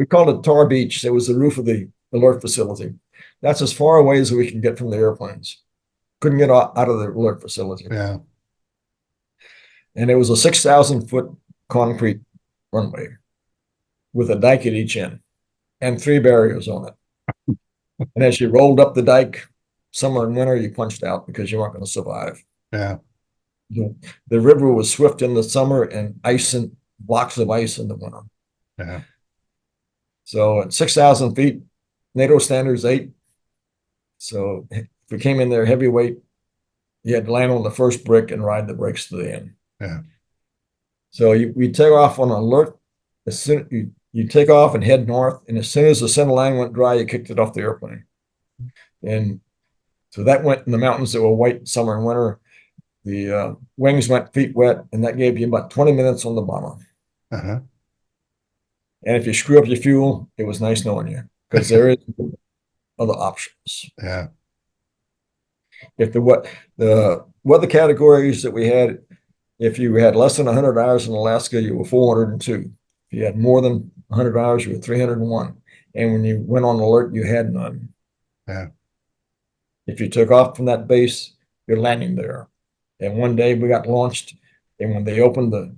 called it Tar Beach. It was the roof of the alert facility. That's as far away as we can get from the airplanes. Couldn't get out of the alert facility. Yeah. And it was a 6,000-foot concrete runway with a dike at each end and 3 barriers on it. And as you rolled up the dike, summer and winter, you punched out because you weren't going to survive. Yeah. The river was swift in the summer and blocks of ice in the winter. Yeah. So at 6,000 feet, NATO standards 8. So if we came in there heavyweight, you had to land on the first brick and ride the brakes to the end. Yeah. So we take off on alert. As soon you take off and head north, and as soon as the center line went dry, you kicked it off the airplane. And so that went in the mountains that were white summer and winter. The wings went feet wet, and that gave you about 20 minutes on the bomber. Uh-huh. And if you screw up your fuel, it was nice knowing you, because there is other options. Yeah. If the weather categories that we had, if you had less than 100 hours in Alaska, you were 402. If you had more than 100 hours, you were 301. And when you went on alert, you had none. Yeah. If you took off from that base, you're landing there. And one day we got launched, and when they opened the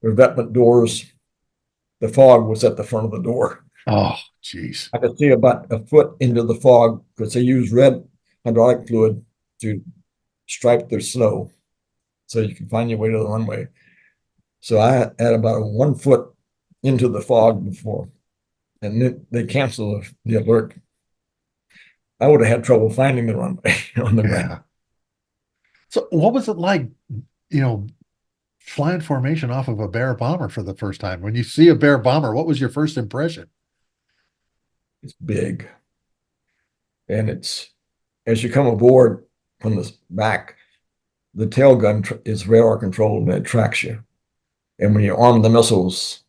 revetment doors, the fog was at the front of the door. Oh, geez. I could see about a foot into the fog because they use red hydraulic fluid to stripe the snow so you can find your way to the runway. So I had about 1 foot into the fog before, and then they canceled the alert. I would have had trouble finding the runway on the ground. Yeah. So what was it like, flying formation off of a Bear bomber for the first time? When you see a Bear bomber, what was your first impression? It's big. And it's, as you come aboard from the back, the tail gun is radar controlled and it tracks you. And when you arm the missiles,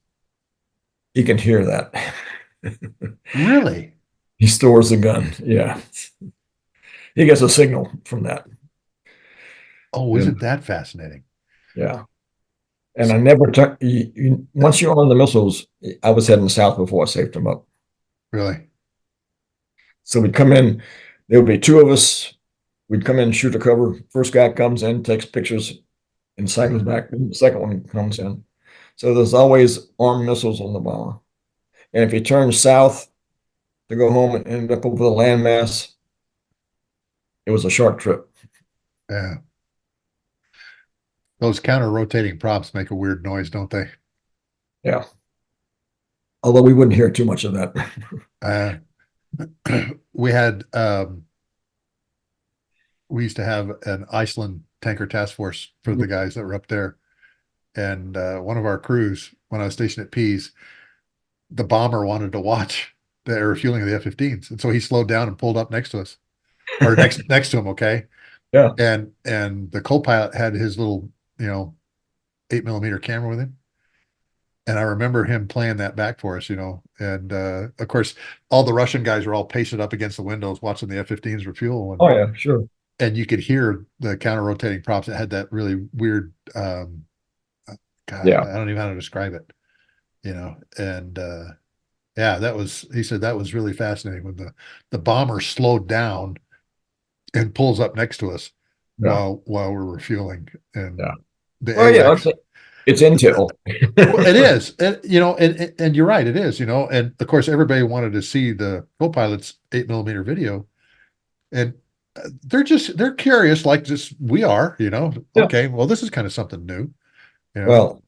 he can hear that. Really? He stores the gun. Yeah. He gets a signal from that. Oh, isn't that fascinating? Yeah. And I never took, once you arm the missiles, I was heading south before I saved them up. Really? So we'd come in, there would be 2 of us. We'd come in, shoot a cover. First guy comes in, takes pictures, and cycles back. The second one comes in. So there's always armed missiles on the bomber. And if you turn south to go home and end up over the landmass, it was a short trip. Yeah. Those counter-rotating props make a weird noise, don't they? Yeah. Although we wouldn't hear too much of that. We had we used to have an Iceland tanker task force for the guys that were up there. And one of our crews, when I was stationed at Pease, the bomber wanted to watch the air refueling of the F-15s. And so he slowed down and pulled up next to us. Or next to him, okay? Yeah. And the co-pilot had his little, 8mm camera with him. And I remember him playing that back for us, and of course, all the Russian guys were all pasted up against the windows watching the F-15s refuel. Oh, yeah, sure. And you could hear the counter-rotating props. It had that really weird, God, Yeah. I don't even know how to describe it, and yeah, he said that was really fascinating when the bomber slowed down and pulls up next to us while we're refueling. And the AWACS, it's intel. it is, and you're right, it is, and of course everybody wanted to see the co-pilot's 8mm video, and they're curious like just we are, okay, well, this is kind of something new. Well,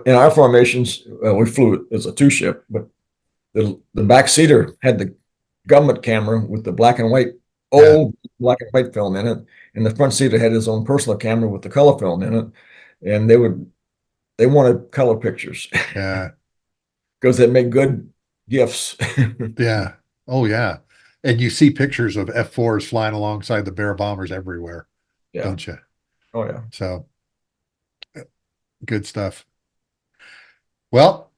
in our formations, we flew as a 2-ship, but the back seater had the government camera with the black and white, black and white film in it, and the front seater had his own personal camera with the color film in it, and they wanted color pictures. Yeah. Because they make good gifts. Yeah. Oh, yeah. And you see pictures of F-4s flying alongside the Bear bombers everywhere, don't you? Oh, yeah. So, good stuff. Well,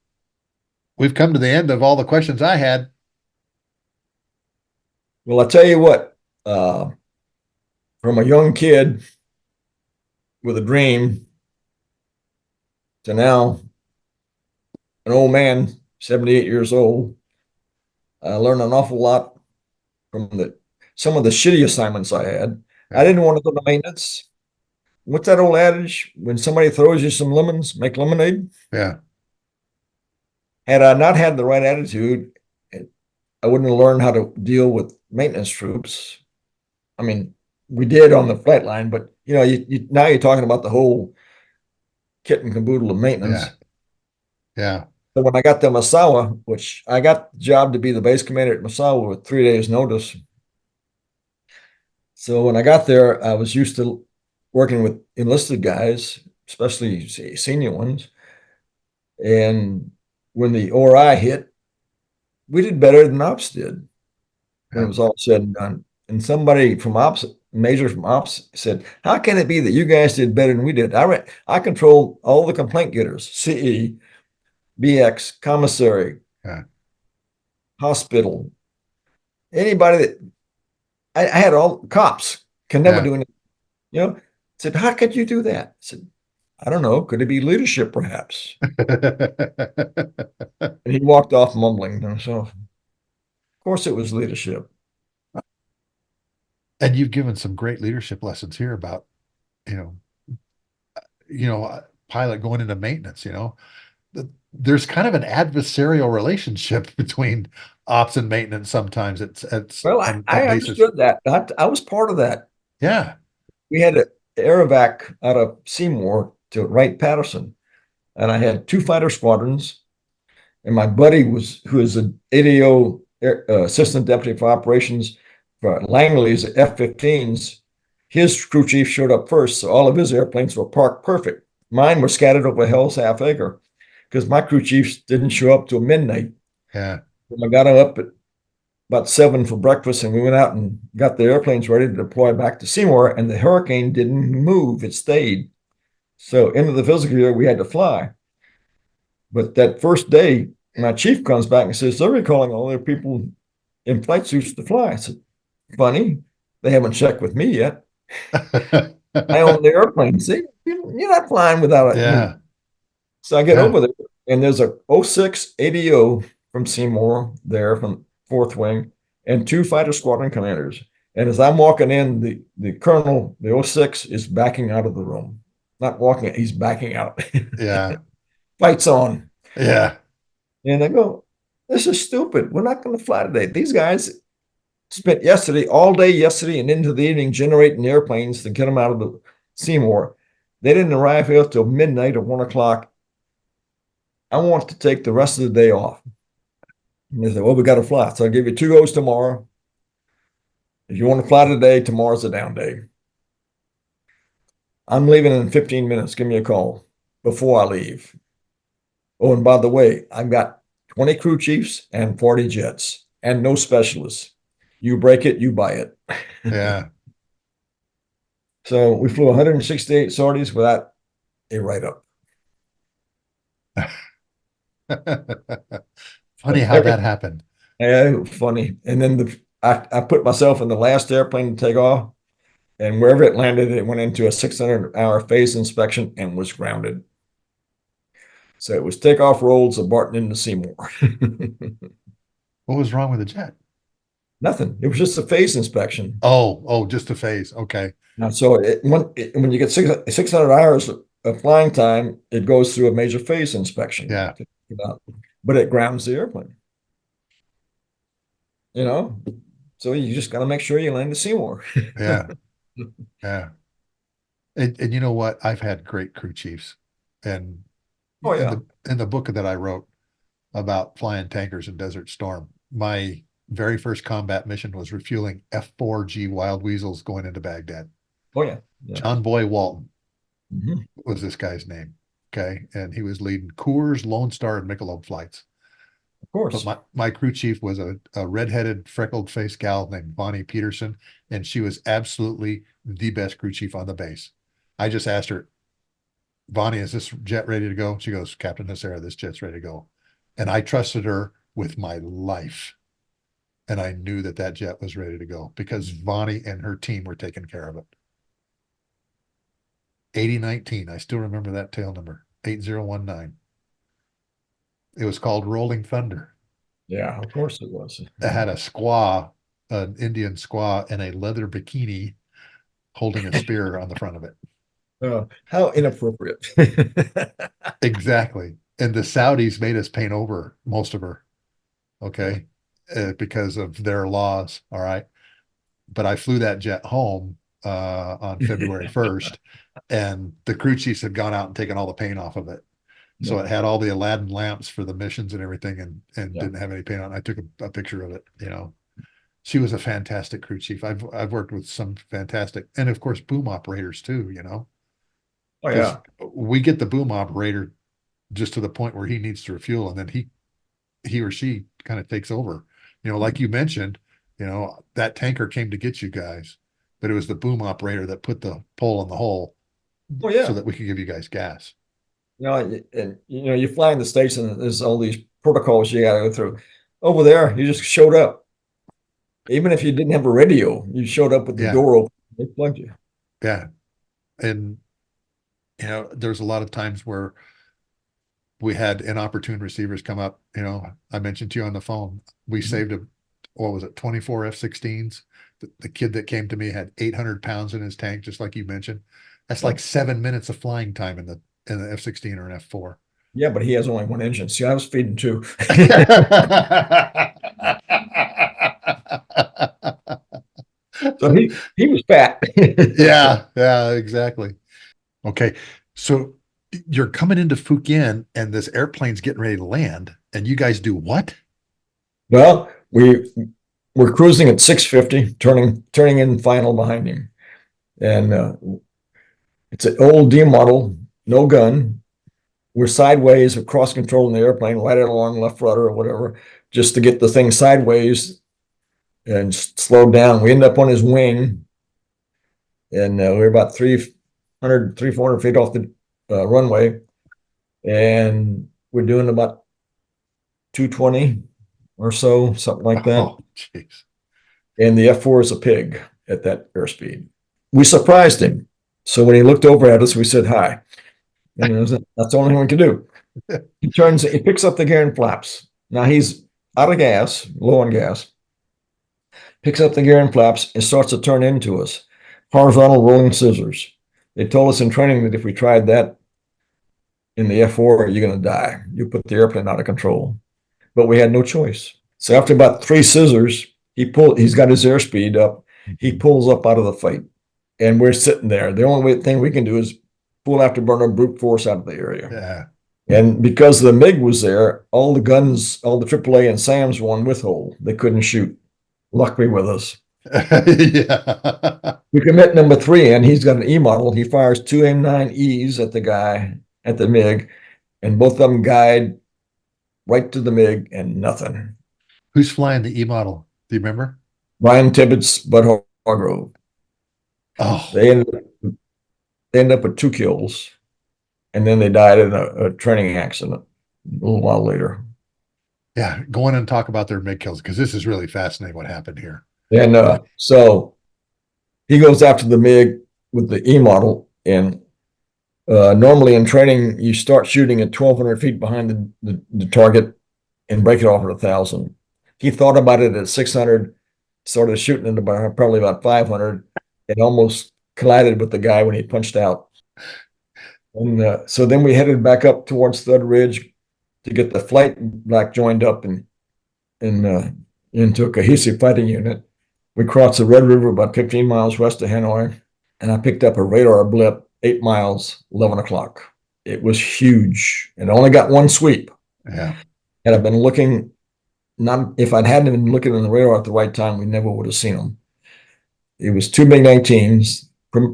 we've come to the end of all the questions I had. Well, I tell you what, from a young kid with a dream to now an old man, 78 years old, I learned an awful lot from some of the shitty assignments I had. I didn't want to go to maintenance. What's that old adage? When somebody throws you some lemons, make lemonade. Yeah. Had I not had the right attitude, I wouldn't have learned how to deal with maintenance troops. I mean, we did on the flight line, but now you're talking about the whole kit and caboodle of maintenance. Yeah. So when I got to Masawa, which I got the job to be the base commander at Masawa with 3 days notice. So when I got there, I was used to working with enlisted guys, especially senior ones. And when the ORI hit, we did better than ops did when it Yeah. was all said and done. And somebody from ops, major from ops, said, "How can it be that you guys did better than we did?" I controlled all the complaint getters: CE, BX, commissary, Yeah. hospital, anybody that I had all cops can never Yeah. do anything. You know, said, "How could you do that?" I said, "I don't know. Could it be leadership, perhaps?" And he walked off mumbling to himself. Of course, it was leadership. And you've given some great leadership lessons here about, you know, pilot going into maintenance, there's kind of an adversarial relationship between ops and maintenance sometimes. It's Well, on I that basis. understood that. I was part of that. Yeah. We had an aerovac out of Seymour to Wright-Patterson, and I had two fighter squadrons. And my buddy who is an ADO assistant deputy for operations for Langley's F-15s. His crew chief showed up first, so all of his airplanes were parked perfect. Mine were scattered over Hell's Half Acre because my crew chiefs didn't show up till midnight. Yeah. I got them up at about 7 for breakfast, and we went out and got the airplanes ready to deploy back to Seymour, and the hurricane didn't move. It stayed. So into the physical year, we had to fly. But that first day, my chief comes back and says, "They're recalling all their people in flight suits to fly." I said, "Funny, they haven't checked with me yet. I own the airplane. See, you're not flying without it." Yeah. So I get Yeah. over there, and there's a '06 ADO from Seymour there from Fourth Wing, and two fighter squadron commanders. And as I'm walking in, the colonel, the '06, is backing out of the room. Not walking, he's backing out. Yeah. Fights on. Yeah. And I go, "This is stupid. We're not going to fly today." These guys spent yesterday, all day yesterday and into the evening, generating airplanes to get them out of the Seymour. They didn't arrive here till midnight or 1 o'clock. I want to take the rest of the day off. And they said, "Well, we got to fly. So I'll give you 2 goes tomorrow. If you want to fly today, tomorrow's a down day. I'm leaving in 15 minutes. Give me a call before I leave. Oh, and by the way, I've got 20 crew chiefs and 40 jets and no specialists. You break it, you buy it." Yeah. So we flew 168 sorties without a write-up. Funny how that happened. Yeah, funny. And then I put myself in the last airplane to take off, and wherever it landed, it went into a 600-hour phase inspection and was grounded. So it was takeoff rolls of Barton into Seymour. What was wrong with the jet? Nothing. It was just a phase inspection. Oh, just a phase. Okay. Now, so when you get 600 hours of flying time, it goes through a major phase inspection. Yeah. But it grounds the airplane. You know, so you just got to make sure you land the Seymour. Yeah. Yeah. And you know what? I've had great crew chiefs. And Oh in yeah. the book that I wrote about flying tankers in Desert Storm, my very first combat mission was refueling F-4G Wild Weasels going into Baghdad. Oh yeah. Yeah. John Boy Walton Mhm. was this guy's name. Okay. And he was leading Coors, Lone Star, and Michelob flights. Of But course. my crew chief was a redheaded, freckled faced gal named Bonnie Peterson, and she was absolutely the best crew chief on the base. I just asked her, "Bonnie, is this jet ready to go?" She goes, "Captain Hassera, this jet's ready to go." And I trusted her with my life. And I knew that that jet was ready to go because Bonnie and her team were taking care of it. 8019, I still remember that tail number, 8019. It was called Rolling Thunder. Yeah, of course it was. It had a squaw, an Indian squaw, in a leather bikini holding a spear on the front of it. How inappropriate. Exactly. And the Saudis made us paint over most of her, okay, because of their laws. All right. But I flew that jet home on February 1st, and the crew chiefs had gone out and taken all the paint off of it. So Yeah. it had all the Aladdin lamps for the missions and everything, and Yeah. didn't have any paint on. I took a picture of it. She was a fantastic crew chief. I've worked with some fantastic, and of course, boom operators too. Oh Because yeah. we get the boom operator just to the point where he needs to refuel, and then he or she kind of takes over. Like you mentioned, that tanker came to get you guys, but it was the boom operator that put the pole in the hole Oh so yeah. that we could give you guys gas. And you fly in the States and there's all these protocols you got to go through. Over there, you just showed up. Even if you didn't have a radio, you showed up with the Yeah, door open. They plugged you. yeah. And there's a lot of times where we had inopportune receivers come up. I mentioned to you on the phone, we saved what was it, 24 F-16s. The kid that came to me had 800 pounds in his tank, just like you mentioned. That's Yeah. like 7 minutes of flying time in the F-16 or an F-4. Yeah, but he has only one engine. See, I was feeding two. So he was fat. Yeah, yeah, exactly. Okay. So you're coming into Fujian and this airplane's getting ready to land, and you guys do what? Well, we're cruising at 650, turning in final behind him. And it's an old D model, no gun. We're sideways, we're cross controlling the airplane, right it along left rudder or whatever, just to get the thing sideways and slow down. We end up on his wing, and we're about 400 feet off the runway, and we're doing about 220 or so, something like that. Oh, jeez. And the F4 is a pig at that airspeed. We surprised him. So when he looked over at us, we said hi. And that's the only thing we can do. He picks up the gear and flaps. Now he's out of gas, low on gas, picks up the gear and flaps and starts to turn into us. Horizontal rolling scissors. They told us in training that if we tried that in the F4, you're going to die. You put the airplane out of control. But we had no choice. So after about 3 scissors, he's got his airspeed up. He pulls up out of the fight. And we're sitting there. The only thing we can do is pull afterburner brute force out of the area. Yeah. And because the MiG was there, all the guns, all the AAA and SAMs were on withhold. They couldn't shoot. Luckily with us. Yeah. We commit number 3 and he's got an E model. He fires 2 M9Es at the guy at the MiG, and both of them guide right to the MiG and nothing. Who's flying the E model? Do you remember? Brian Tibbetts, Bud Hargrove. Oh, They ended up with 2 kills, and then they died in a training accident a little while later. yeah. Go in and talk about their MiG kills, because this is really fascinating what happened here. And so he goes after the MiG with the E model, and normally in training, you start shooting at 1,200 feet behind the target and break it off at 1,000. He thought about it at 600, started shooting at probably about 500, and almost collided with the guy when he punched out. And so then we headed back up towards Thud Ridge to get the flight back joined up into a cohesive fighting unit. We crossed the Red River about 15 miles west of Hanoi, and I picked up a radar blip 8 miles, 11 o'clock. It was huge, and I only got one sweep. Yeah. Had I been looking, if I hadn't been looking in the radar at the right time, we never would have seen them. It was 2 MiG-19s,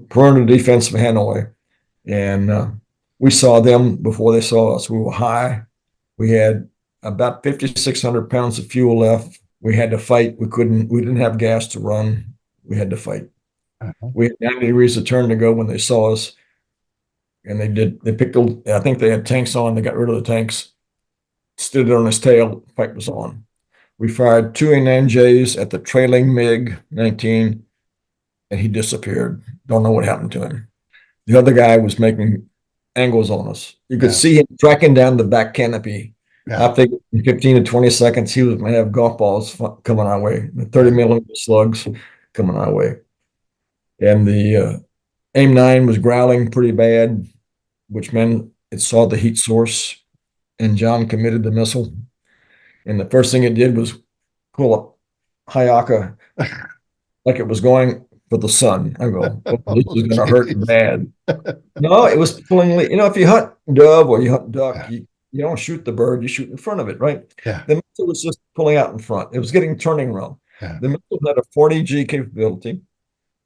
perimeter defense of Hanoi, and we saw them before they saw us. We were high. We had about 5,600 pounds of fuel left. We had to fight. We didn't have gas to run. We had to fight. We had 90 degrees of turn to go when they saw us. And I think they had tanks on. They got rid of the tanks, stood on his tail, fight was on. We fired 2 A9Js at the trailing MiG-19, and he disappeared. Don't know what happened to him. The other guy was making angles on us. You could see him tracking down the back canopy. I think in 15 to 20 seconds, he was going to have golf balls coming our way, 30 millimeter slugs coming our way. And the AIM-9 was growling pretty bad, which meant it saw the heat source, and John committed the missile. And the first thing it did was pull up Hayaka like it was going for the sun. I go, oh, Oh, this is going to hurt geez. bad. No, it was pulling, if you hunt dove or you hunt duck, Yeah. you don't shoot the bird, you shoot in front of it, right? Yeah. The missile was just pulling out in front. It was getting turning run. Yeah. The missile had a 40G capability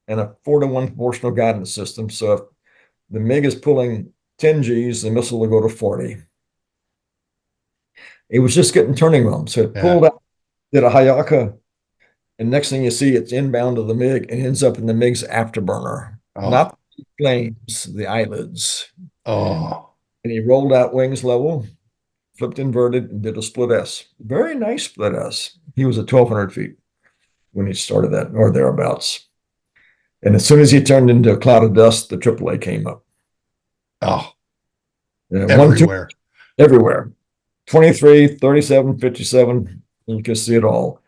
and a 4-to-1 proportional guidance system. So if the MiG is pulling 10 Gs, the missile will go to 40. It was just getting turning run. So it Yeah. pulled out, did a Hayaka, and next thing you see, it's inbound to the MiG and ends up in the MiG's afterburner, Oh. not the flames, the eyelids. Oh. And he rolled out wings level, flipped inverted, and did a split S. Very nice split S. He was at 1,200 feet when he started that, or thereabouts. And as soon as he turned into a cloud of dust, the AAA came up. Oh. 1, 2, Everywhere. everywhere. 23, 37, 57. You can see it all.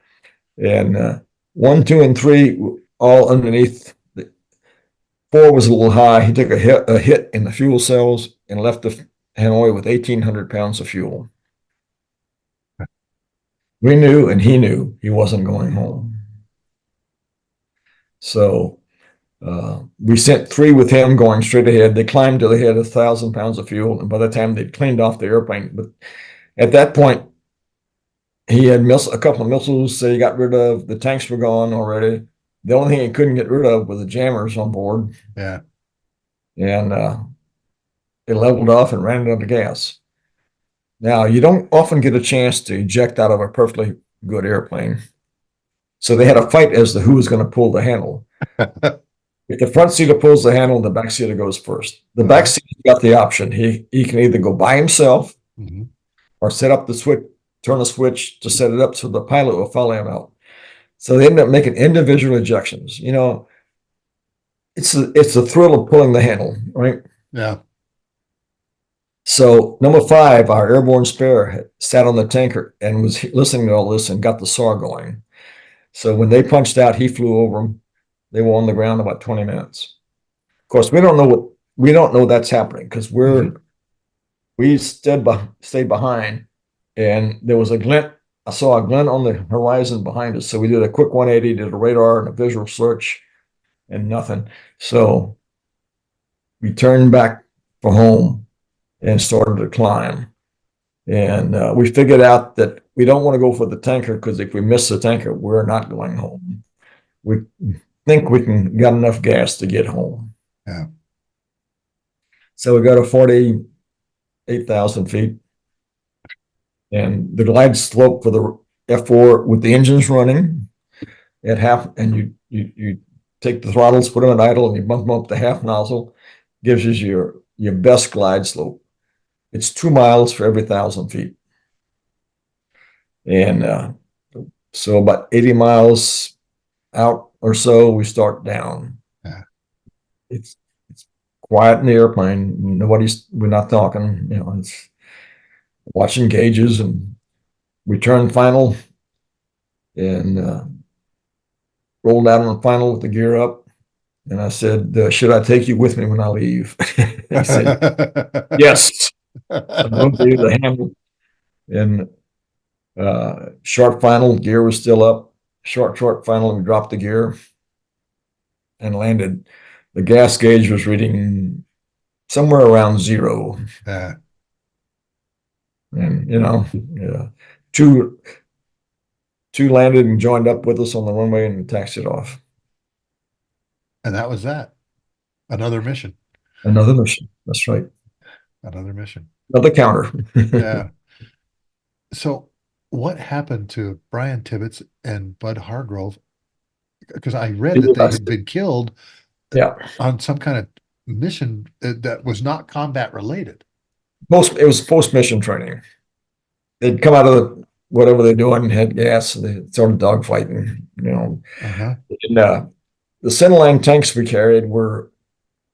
And 1, 2, and 3 all underneath. 4 was a little high. He took a hit in the fuel cells and left the Hanoi with 1,800 pounds of fuel. We knew, and he knew, he wasn't going home. So we sent 3 with him going straight ahead. They climbed till they had 1,000 pounds of fuel, and by the time they'd cleaned off the airplane, but at that point, he had a couple of missiles that he got rid of. The tanks were gone already. The only thing he couldn't get rid of was the jammers on board. Yeah. And it leveled off and ran out of gas. Now, you don't often get a chance to eject out of a perfectly good airplane. So they had a fight as to who was going to pull the handle. If the front seater pulls the handle, the back seater goes first. The back seater got the option. He can either go by himself or set up the switch, turn a switch to set it up so the pilot will follow him out. So they ended up making individual ejections. It's the thrill of pulling the handle, right? Yeah. So number 5, our airborne spare, sat on the tanker and was listening to all this and got the SAW going. So when they punched out, he flew over them. They were on the ground about 20 minutes. Of course, we don't know that's happening because we stayed behind, and there was a glint. I saw a glint on the horizon behind us. So we did a quick 180, did a radar and a visual search, and nothing. So we turned back for home and started to climb. And we figured out that we don't want to go for the tanker because if we miss the tanker, we're not going home. We think we can got enough gas to get home. Yeah. So we go to 48,000 feet. And the glide slope for the F4 with the engines running at half, and you take the throttles, put them at idle, and you bump them up to half nozzle, gives you your best glide slope. It's 2 miles for every 1,000 feet. And so about 80 miles out or so, we start down. Yeah. It's quiet in the airplane. We're not talking, it's watching gauges, and we turned final and rolled out on the final with the gear up. And I said, should I take you with me when I leave? He said, yes. I moved to the handle, and short final, gear was still up. Short final, we dropped the gear and landed. The gas gauge was reading somewhere around 0. Yeah. And yeah, two landed and joined up with us on the runway and taxied off. And that was that. Another mission. Another mission. That's right. Another mission. Another counter. Yeah. So what happened to Brian Tibbets and Bud Hargrove? Because I read that they had been killed on some kind of mission that was not combat related. It was post-mission training. They'd come out of whatever they're doing, had gas, and they started dogfighting, Uh-huh. And the centerline tanks we carried were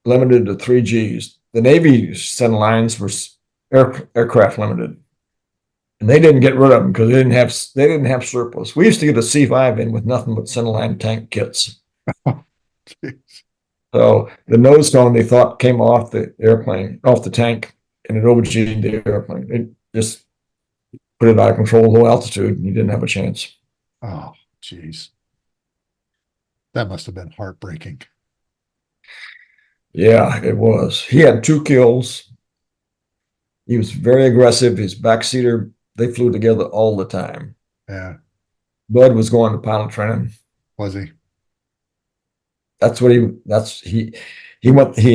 limited to 3 Gs. The Navy centerlines were aircraft limited. And they didn't get rid of them because they didn't have surplus. We used to get a C5 in with nothing but centerline tank kits. So the nose cone they thought came off the airplane, off the tank, and it overg'd the airplane. It just put it out of control, low altitude, and you didn't have a chance. Oh, geez. That must have been heartbreaking. Yeah, it was. He had 2 kills. He was very aggressive. His backseater, they flew together all the time. Yeah. Bud was going to pilot training. Was he? He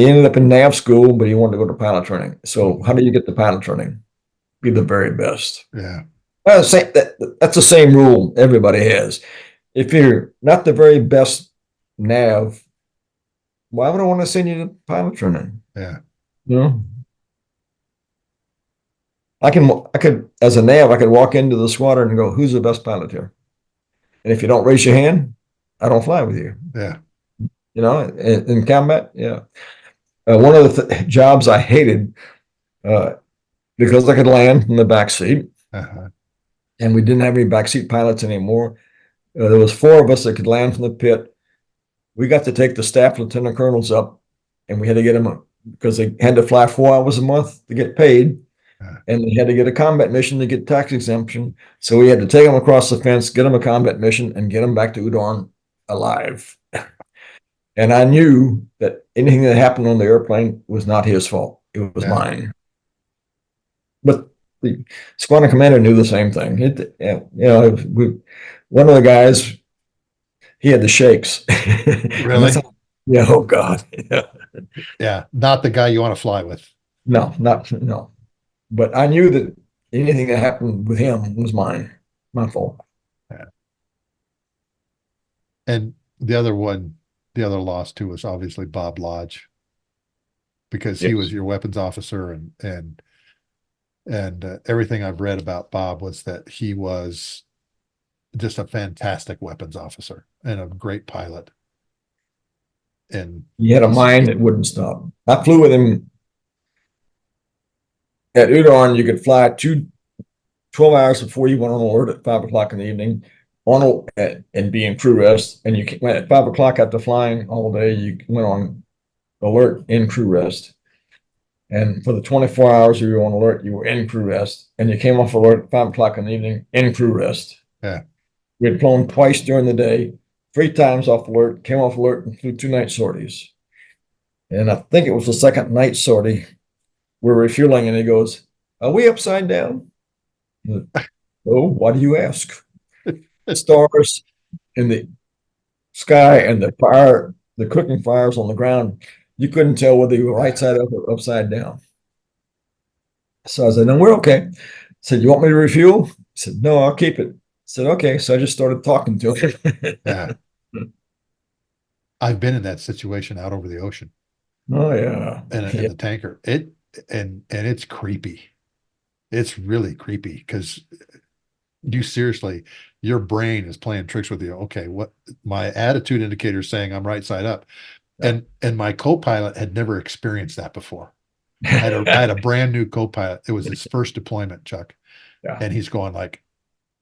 ended up in nav school, but he wanted to go to pilot training. So how do you get the pilot training? Be the very best. Yeah. That's the same rule everybody has. If you're not the very best nav, why would I want to send you to pilot training? Yeah. You know, I could, as a nav, I could walk into the squadron and go, "Who's the best pilot here?" And if you don't raise your hand, I don't fly with you. Yeah. You know, in combat, yeah. One of the jobs I hated uh, because I could land in the back seat, Uh-huh. and we didn't have any backseat pilots anymore. There was 4 of us that could land from the pit. We got to take the staff lieutenant colonels up, and we had to get them because they had to fly 4 hours a month to get paid, and they had to get a combat mission to get tax exemption. So we had to take them across the fence, get them a combat mission, and get them back to Udon alive. And I knew that anything that happened on the airplane was not his fault. It was mine. But the squadron commander knew the same thing. One of the guys, he had the shakes. Really? Yeah. Oh God. Yeah. Yeah. Not the guy you want to fly with. No. But I knew that anything that happened with him was mine, my fault. Yeah. And the other loss too was obviously Bob Lodge, because he was your weapons officer, and everything I've read about Bob was that he was just a fantastic weapons officer and a great pilot. And he had a mind that wouldn't stop. I flew with him at Udon. You could fly 12 hours before you went on alert at 5 o'clock in the evening and be in crew rest. And you went at 5 o'clock after flying all day, you went on alert in crew rest. And for the 24 hours you were on alert, you were in crew rest. And you came off alert at 5 o'clock in the evening in crew rest. Yeah. We had flown twice during the day, 3 times off alert, came off alert, and flew 2 night sorties. And I think it was the second night sortie. We're refueling, and he goes, "Are we upside down?" Oh, why do you ask? Stars in the sky and the cooking fires on the ground. You couldn't tell whether you were right side up or upside down. So I said, "No, we're okay." I said, "You want me to refuel?" He said, "No, I'll keep it." I said, "Okay." So I just started talking to him. Yeah. I've been in that situation out over the ocean. Oh yeah. In the tanker. And it's creepy. It's really creepy because your brain is playing tricks with you. Okay, what my attitude indicator is saying I'm right side up. And my co-pilot had never experienced that before. I had a brand new co-pilot. It was his first deployment, Chuck. Yeah. And he's going like,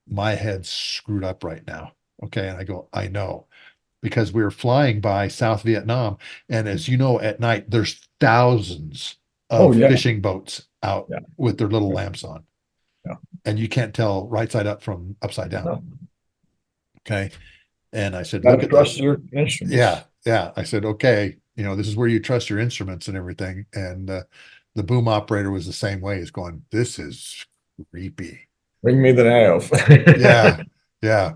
my head's screwed up right now. Okay. And I go, I know, because we were flying by South Vietnam. And as you know, at night, there's thousands of fishing boats out with their little lamps on. Yeah. And you can't tell right side up from upside down. No. Okay. And I said, look at trust your instruments. Yeah. Yeah. I said, okay, this is where you trust your instruments and everything. And the boom operator was the same way. He's going, this is creepy. Bring me the nav. Yeah.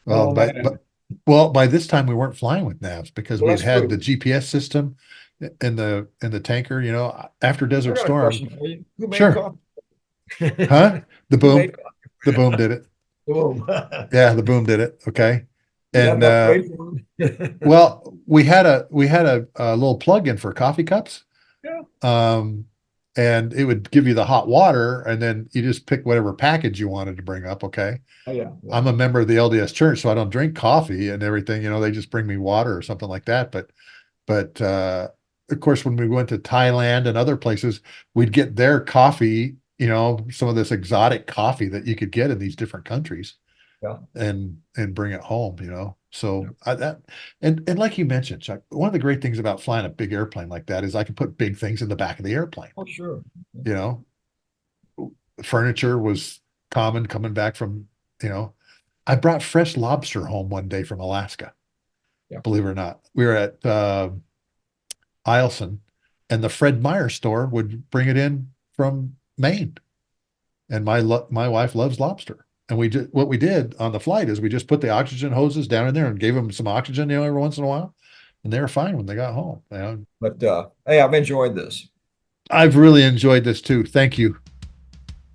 Well, by this time we weren't flying with navs because we'd had the GPS system in the tanker, after Desert Storm. Who made Sure. coffee? Huh? The boom did it. The boom. Yeah, the boom did it. Okay. And Yeah. well, we had a little plug-in for coffee cups. Yeah. And it would give you the hot water, and then you just pick whatever package you wanted to bring up. Okay. Oh, yeah. I'm a member of the LDS Church, so I don't drink coffee and everything. They just bring me water or something like that. But of course, when we went to Thailand and other places, we'd get their coffee, some of this exotic coffee that you could get in these different countries. Yeah. And bring it home, So and like you mentioned, Chuck, one of the great things about flying a big airplane like that is I can put big things in the back of the airplane. Oh, sure. Furniture was common coming back from, I brought fresh lobster home one day from Alaska. believe it or not. We were at Eielson, and the Fred Meyer store would bring it in from Maine. And my wife loves lobster. And what we did on the flight is we just put the oxygen hoses down in there and gave them some oxygen, every once in a while, and they were fine when they got home. But hey, I've enjoyed this. I've really enjoyed this too. Thank you.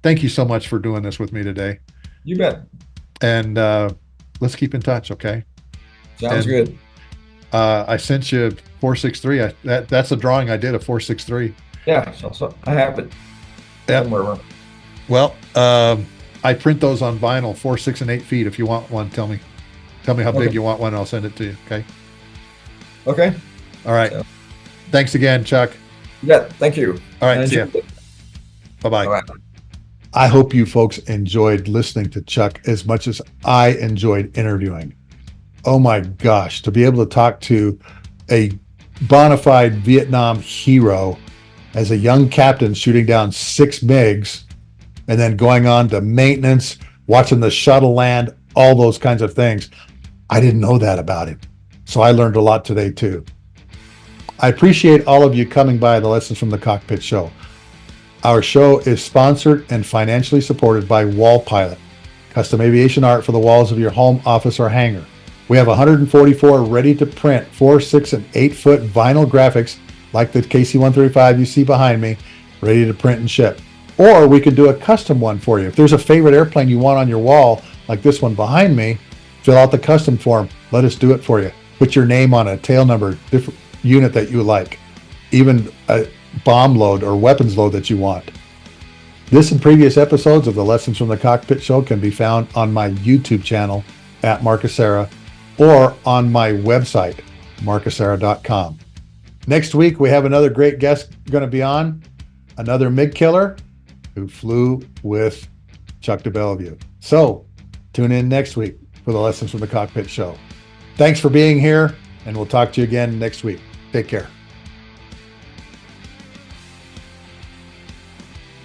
Thank you so much for doing this with me today. You bet. And let's keep in touch, okay? Sounds good. I sent you 463. That's a drawing I did, a 463. Yeah, so I have it. Yeah. Well, I print those on vinyl, 4, 6, and 8 feet. If you want one, tell me how big you want one, and I'll send it to you. Okay. Okay. All right. So, thanks again, Chuck. Yeah. Thank you. All right. See ya. Bye-bye. All right. I hope you folks enjoyed listening to Chuck as much as I enjoyed interviewing. Oh my gosh, to be able to talk to a bona fide Vietnam hero as a young captain shooting down 6 MiGs and then going on to maintenance, watching the shuttle land, all those kinds of things. I didn't know that about him. So I learned a lot today too. I appreciate all of you coming by the Lessons from the Cockpit show. Our show is sponsored and financially supported by Wall Pilot, custom aviation art for the walls of your home, office, or hangar. We have 144 ready to print 4, 6, and 8 foot vinyl graphics like the KC-135 you see behind me, ready to print and ship. Or we could do a custom one for you. If there's a favorite airplane you want on your wall, like this one behind me, fill out the custom form. Let us do it for you. Put your name on a tail number, different unit that you like, even a bomb load or weapons load that you want. This and previous episodes of the Lessons from the Cockpit show can be found on my YouTube channel at Marcusera or on my website, marcusera.com. Next week, we have another great guest going to be on, another MiG killer who flew with Chuck de Bellevue. So tune in next week for the Lessons from the Cockpit show. Thanks for being here, and we'll talk to you again next week. Take care.